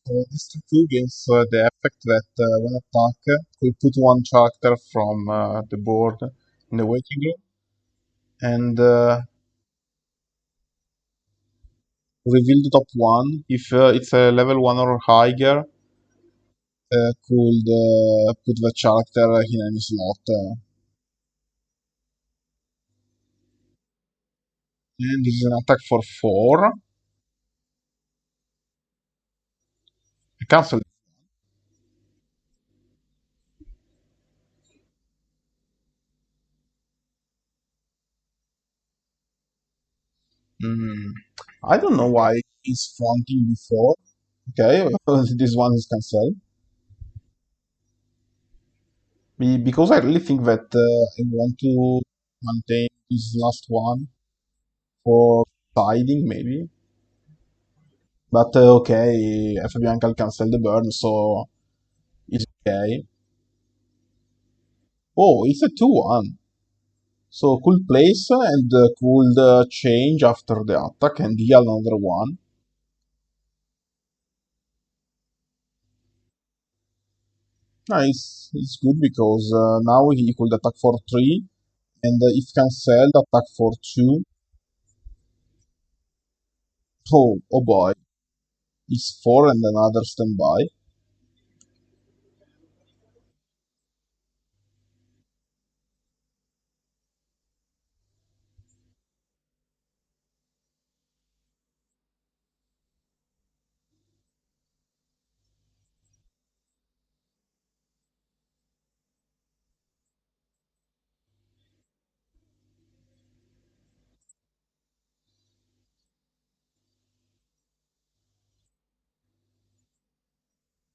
So this 3-2 gives the effect that when attack, we put one character from the board in the waiting room, and reveal the top one. If it's a level 1 or higher, could put the character in any slot. And this is an attack for 4. Cancel. Mm, I don't know why he's fronting before. Okay, this one is cancelled. Because I really think that I want to maintain this last one for siding, maybe. But okay, fbiancal cancel the burn, so it's okay. Oh, it's a 2-1. So could place and could change after the attack and deal another one. Nice, it's good because now he could attack for 3, and if cancelled, attack for 2. Oh, oh boy, it's 4 and another standby.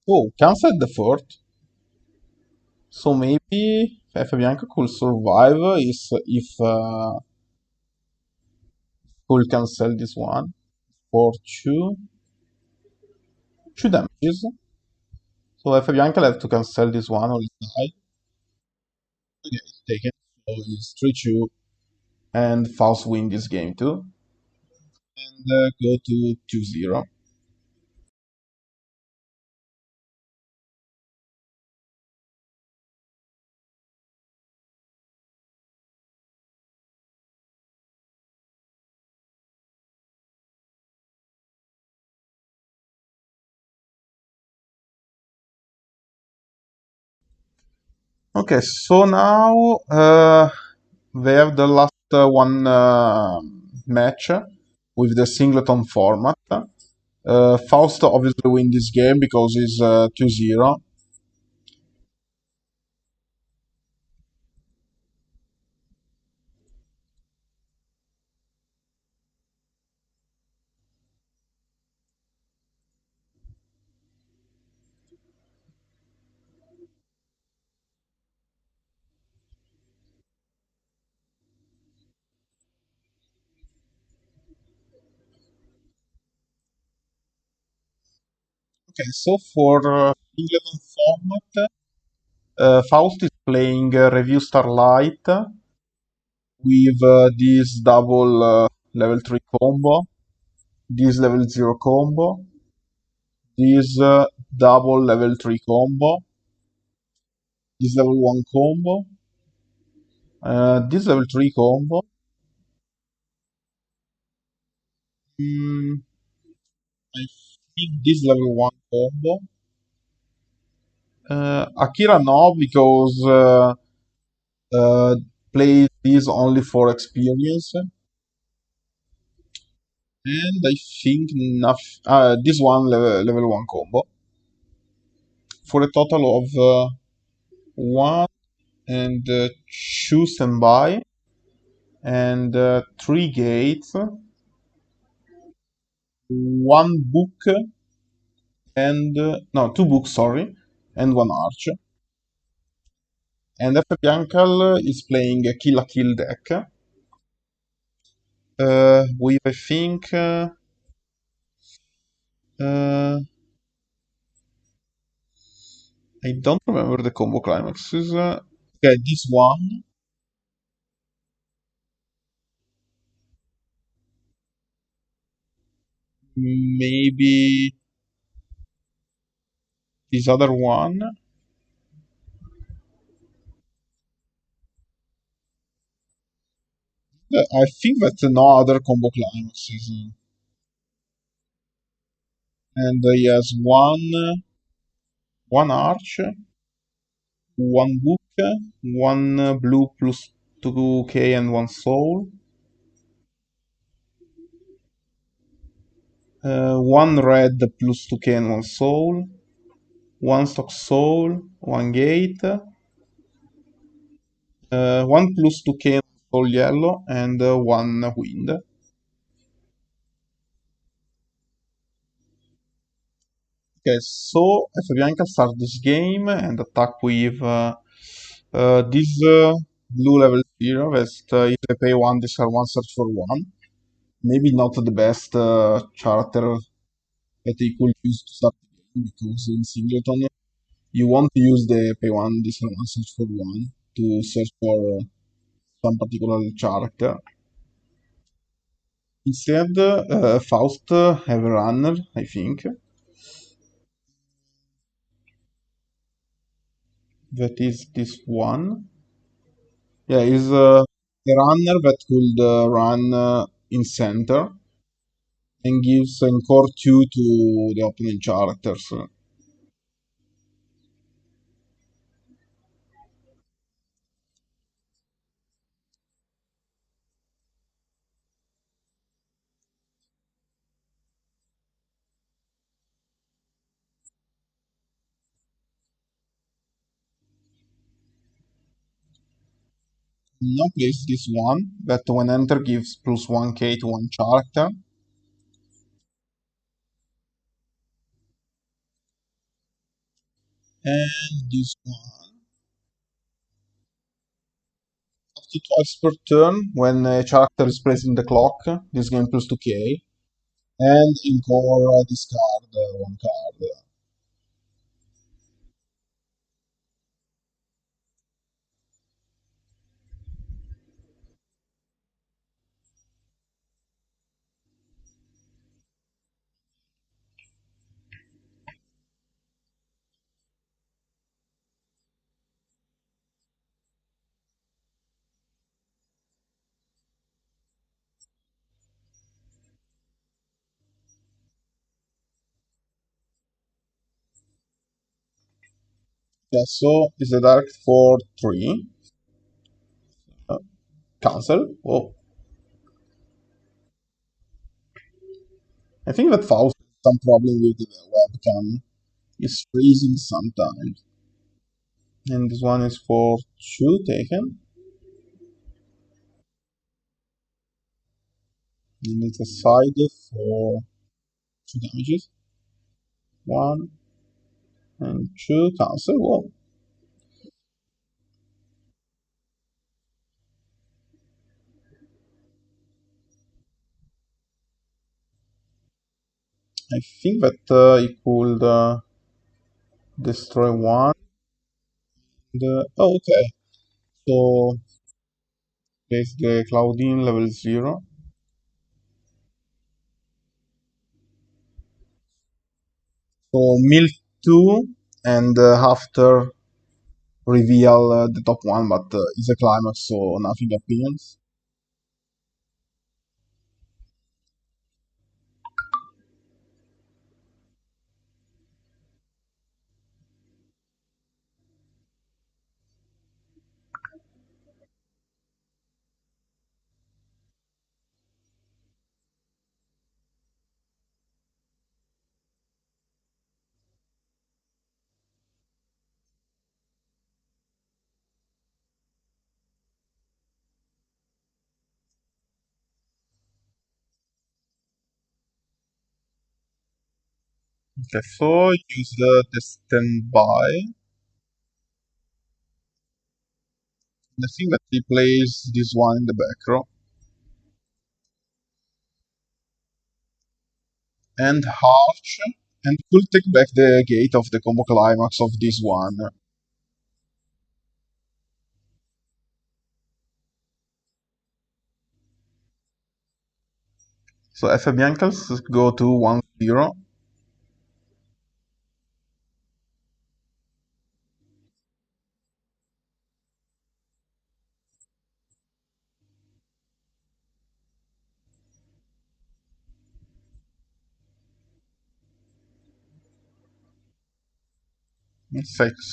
Oh, cancelled the 4th. So maybe Bianca could survive if could cancel this one for 2 damages. So Bianca will have to cancel this one or die. Okay, it's taken. So it's 3-2, and Faust win this game too. And go to 2-0. Okay, so now they have the last one match with the Singleton format. Faust obviously win this game because he's 2-0. Okay, so for Singleton format, Faust is playing Review Starlight with this double level 3 combo, this level 0 combo, this double level 3 combo, this level 1 combo, this level 3 combo, mm, I think this level 1 combo. Akira no, because uh, plays this only for experience, and I think this one level 1 combo for a total of 1 and 2 standby and 3 gates, 1 book and no, 2 books, sorry, and 1 arch. And fbiancal is playing a kill a kill deck. With I think uh, I don't remember the combo climaxes. Okay, this one, maybe this other one. I think that no other combo climaxes. And he has one arch, one book, one blue plus 2k and one soul, one red plus 2k and one soul, one stock soul, one gate, one plus 2k soul yellow, and one wind. Okay, so Fabianca start this game and attack with this blue level 0 that if they pay 1, discard 1, search for 1. Maybe not the best character that he could use to start the game because in Singleton you want to use the pay 1, discard 1, search for 1 to search for some particular character. Instead, Faust have a runner, I think, that is this one. Yeah, is a runner that could run in center and gives encore 2 to the opponent characters. Now place this one that when enter gives plus 1k to one character. And this one up to twice per turn when a character is placed in the clock. This game plus 2k. And encore discard one card. Yeah, so it's a direct for 3. Cancel. Oh, I think that Faust has some problem with the webcam. It's freezing sometimes. And this one is for two taken. And it's a side for two damages. One and two cancel. Whoa. I think that he could destroy one. Oh, okay. So place the Cloudine level 0. So mill 2 and after reveal the top one, but it's a climax, so nothing happens. Okay, so use the standby. I think that he plays this one in the back row. And Harch, and could take back the gate of the combo climax of this one. So fbiancals go to 1-0.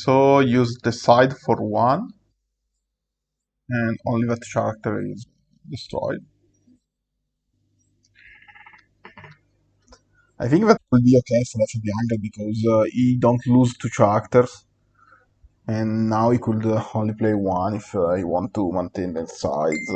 So use the side for one, and only that character is destroyed. I think that will be okay for fbiancal because he don't lose two characters, and now he could only play one if he want to maintain the sides.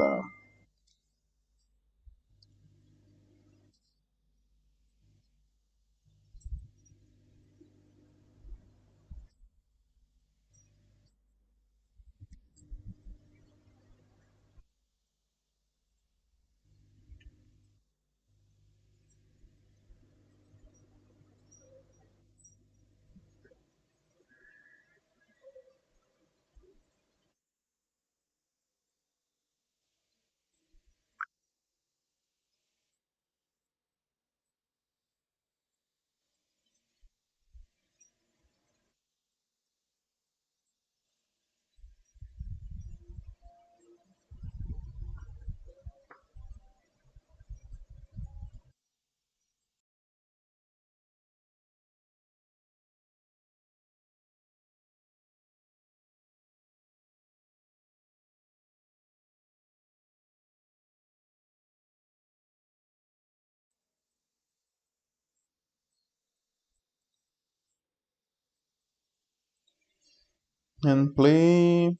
And play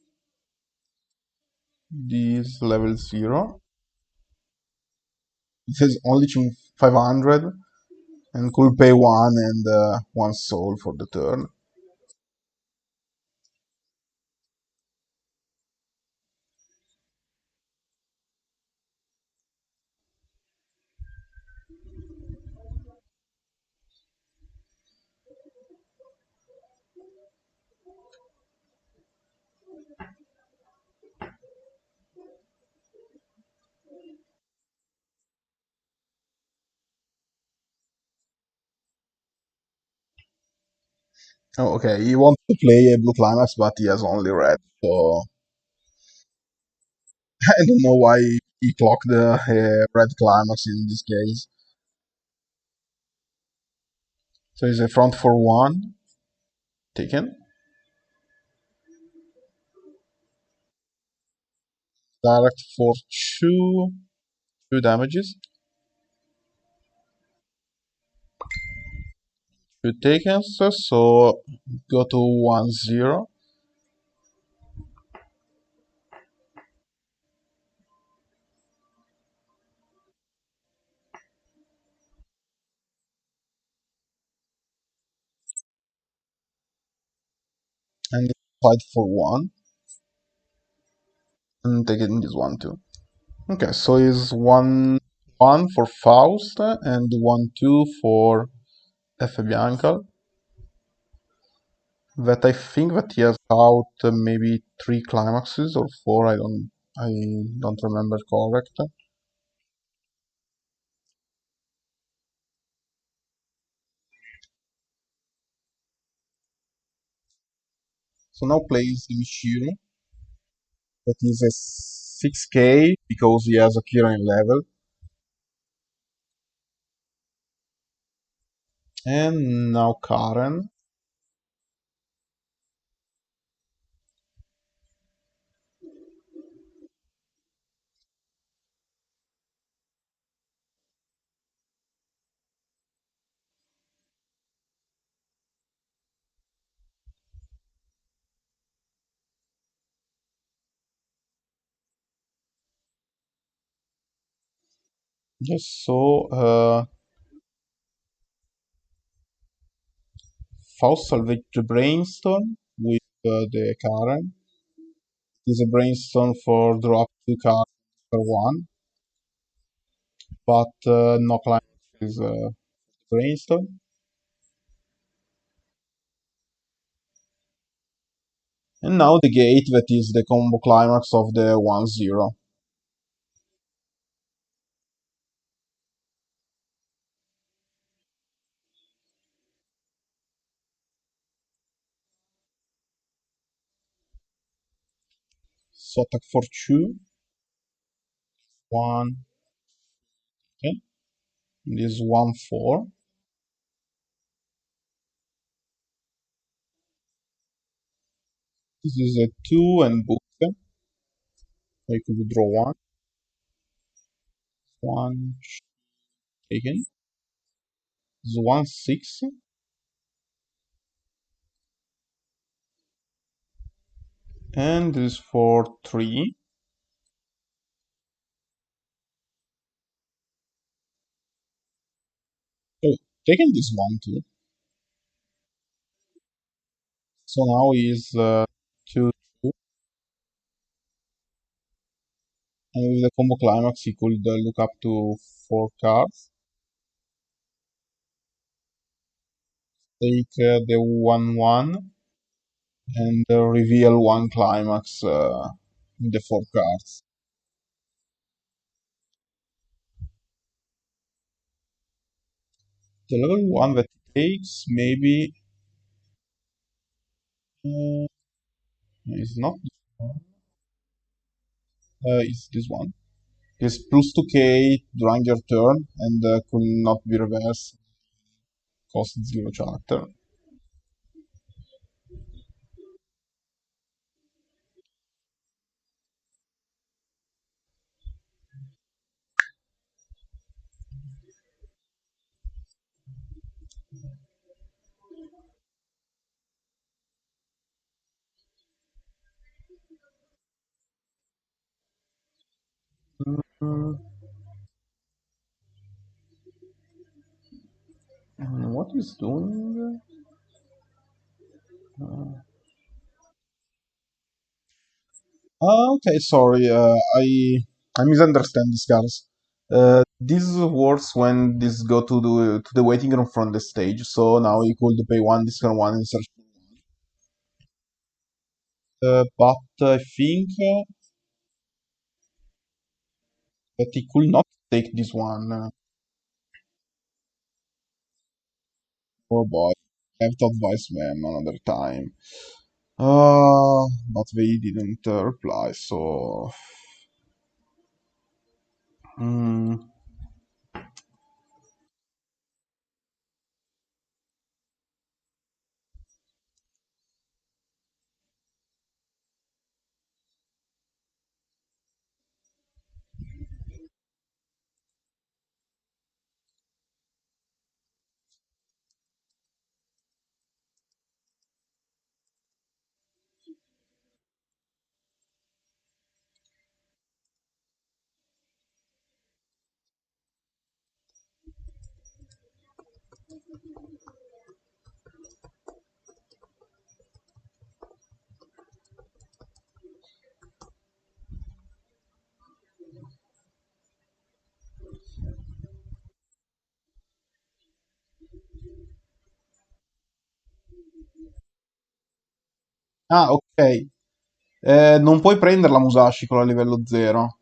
this level 0. It says only 500 and could pay one and one soul for the turn. Oh, okay, he wants to play a blue climax, but he has only red, so I don't know why he clocked the red climax in this case. So he's a front for one, taken. direct for two damages. Two takens, so go to 1-0. And fight for 1. And taking this one too. Okay, so is 1-1 for Faust and 1-2 for fbiancal. That I think that he has out maybe 3 climaxes or 4, I don't remember correct. So now plays Mishiro, that is a 6k because he has a Kirin level. And now Karen. Yes, so Faust salvage the brainstorm with the Karen. Is a brainstorm for drop 2 cards per one, but no climax is brainstorm. And now the gate that is the combo climax of the 1-0. So attack for 2, 1, okay. This 1-4. This is a 2 and book. I could draw 1. 1 taken. This 1-6. And this is for 3. Oh, taking this one too. So now is 2, 2. And with the combo climax, he could look up to 4 cards. Take the 1-1 and reveal 1 climax in the 4 cards. The level 1 that he takes maybe is not this one. It's this one. It's plus 2k during your turn and could not be reversed. Cost 0 character. Mm, what is doing? Uh, okay, sorry. I misunderstand these cards. This works when this go to the waiting room from the stage. So now you could pay 1 discount 1 and search. But I think that he could not take this one. Oh boy, I have to advise them another time. But they didn't reply. So. Mm, Ah, ok. Non puoi prendere la Musashi con la livello 0.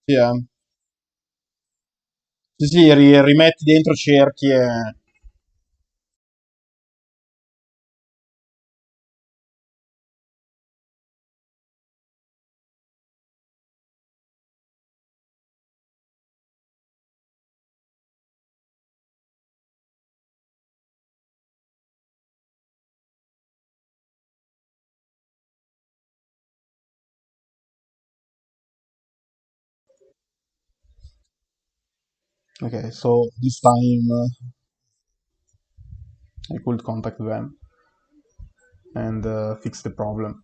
Sì, sì, sì, rimetti dentro cerchi e... Okay, so this time I could contact them and fix the problem.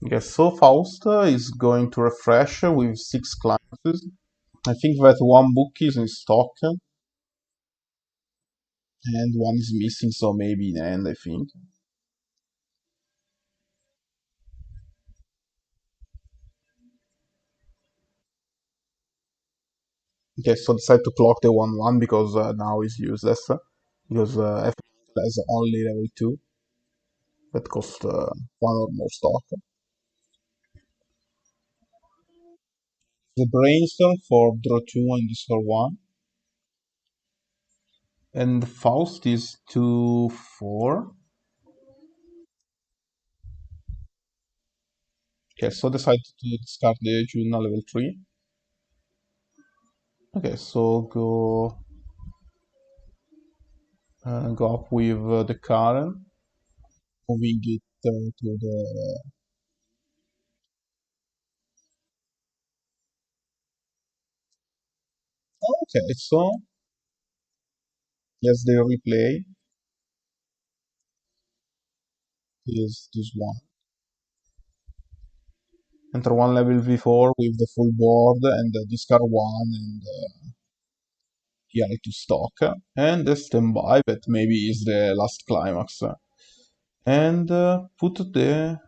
Yes, so Faust is going to refresh with 6 classes. I think that one book is in stock and one is missing, so maybe in end, I think. Okay, so decide to clock the 1-1 because now it's useless. Because F has only level 2 that cost one or more stock. The brainstorm for draw 2 and discard 1. And the Faust is 2-4. Okay, so decide to discard the Juno level 3. Okay, so go up with the Karen, moving it to the. Okay, so yes, the replay is this one. Enter one level V4 with the full board and discard one and here to stock. And the standby that maybe is the last climax. And put the.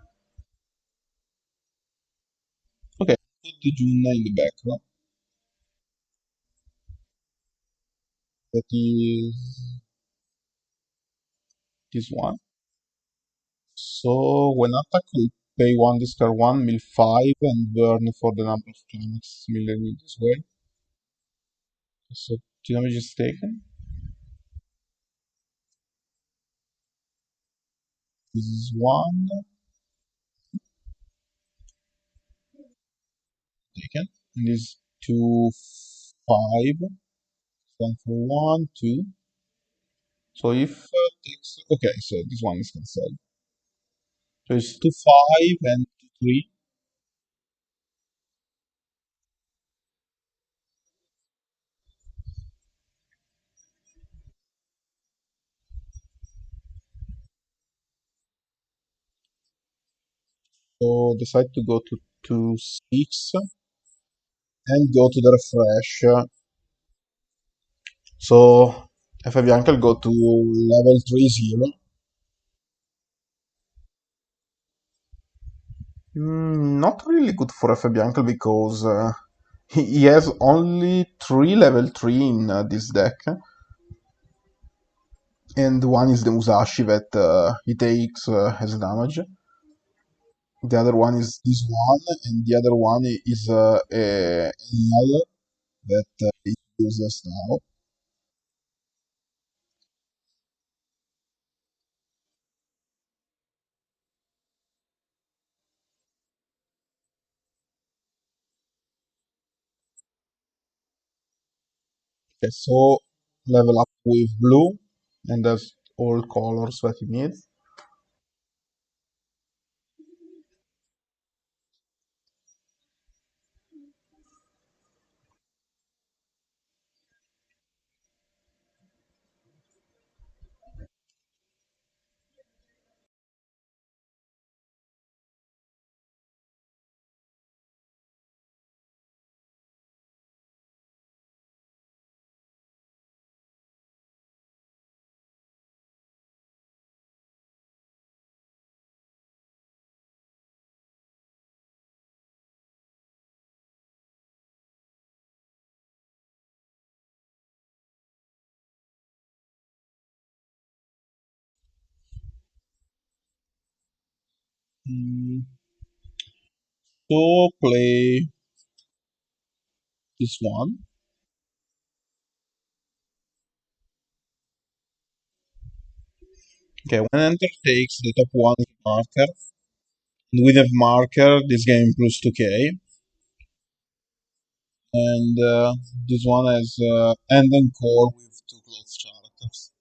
Okay, put the Juna in the background. That is this one. So when attack will pay one discard one, mill 5 and burn for the number of climax milled this way. So damage is taken. This is one taken. And this 2-5. One for one, two. So if takes okay, so this one is cancelled. So it's 2-5 and 2-3. So decide to go to 2-6 and go to the refresh. So fbiancal go to level 3-0. Not really good for fbiancal because he has only 3 level 3 in this deck. And one is the Musashi that he takes as damage. The other one is this one, and the other one is a Niall that he uses now. Okay, so level up with blue, and that's all colors that he needs. Mm, so play this one. Okay, when enter takes the top one marker, and with a marker, this game improves 2k. And this one has end and core with 2 close characters.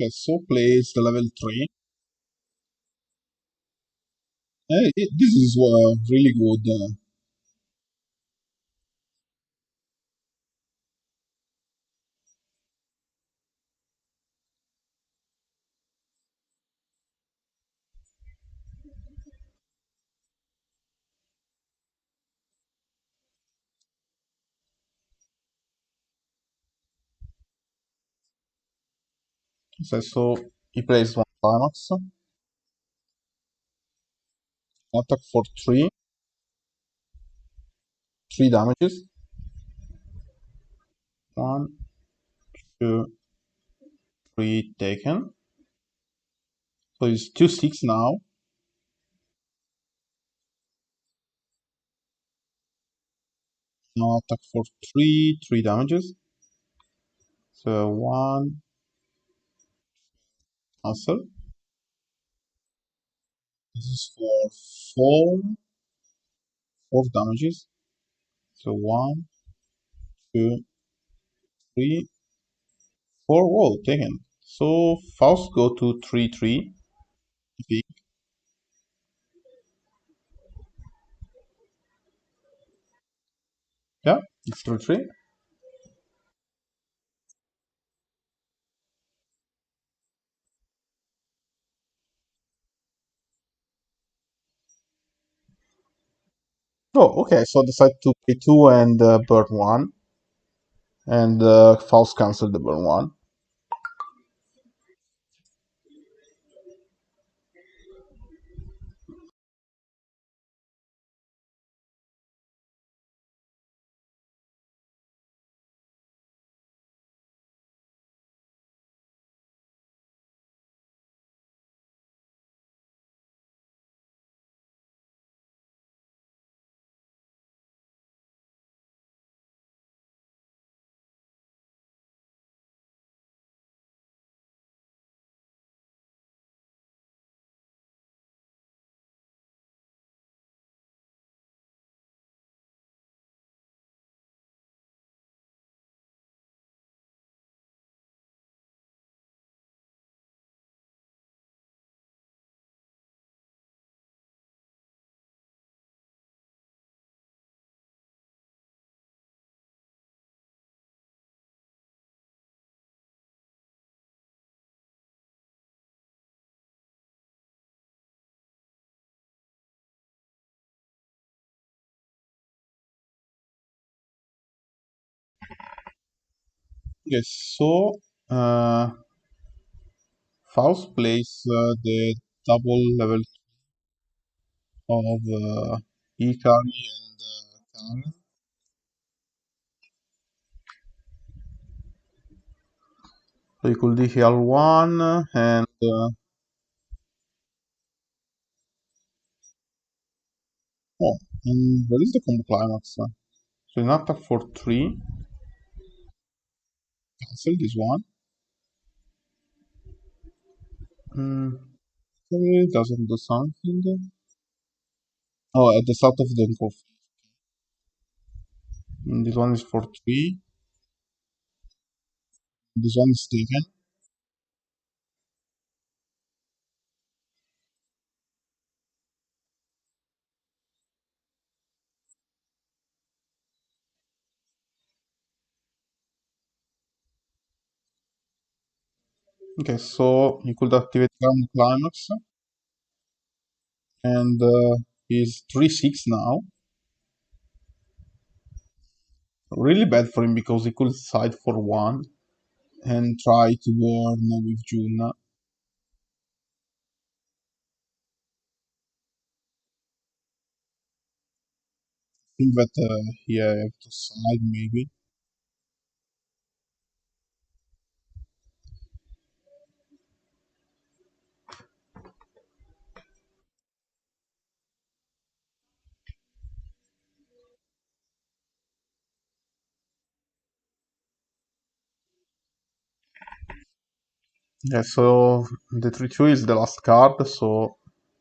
Okay, so plays the level 3. This is really good. So he plays one climax, attack for 3 damages. 1, 2, 3 taken. So he's 2-6 now. Now attack for 3 damages. So 1, cancel. This is for 4 damages. So 1, 2, 3, 4. Whoa, taken. So Faust go to 3-3. I think. Yeah, it's 3-3. Oh, okay. So decide to pay 2 and burn 1. And Faust cancel the burn 1. Yes, so Faust plays the double level of Ikari and Karen. So you could heal 1 and oh, and what is the combo climax? So an attack for 3, cancel this one. Okay, doesn't do something. Oh, at the start of the encore. This one is for 3. This one is taken. Okay, so you could activate Ground Climax, and he's 3-6 now. Really bad for him because he could side for 1 and try to burn with June. I think that he have to side maybe. Yeah, so the 3-2 is the last card, so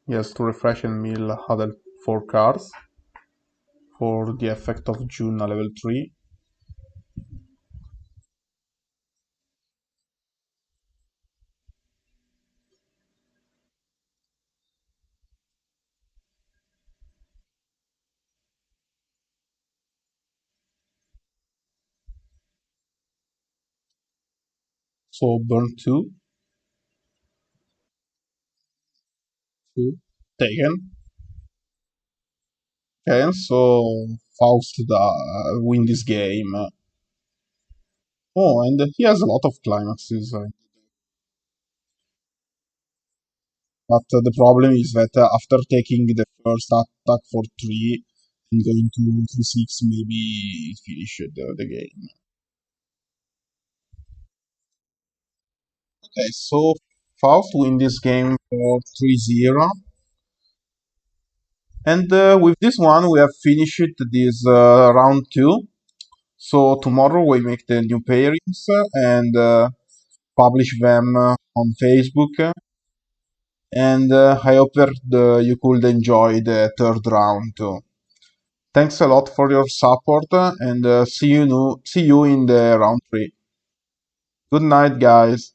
he has to refresh and mill other 4 cards for the effect of June level 3. So burn two, taken. Okay, so Faust win this game. Oh, and he has a lot of climaxes. But the problem is that after taking the first attack for 3 and going to 3-6, maybe he finished the game. Okay, so Faust win this game for 3-0. And with this one, we have finished this round 2. So tomorrow we make the new pairings and publish them on Facebook. And I hope that you could enjoy the third round too. Thanks a lot for your support and see you in the round 3. Good night, guys.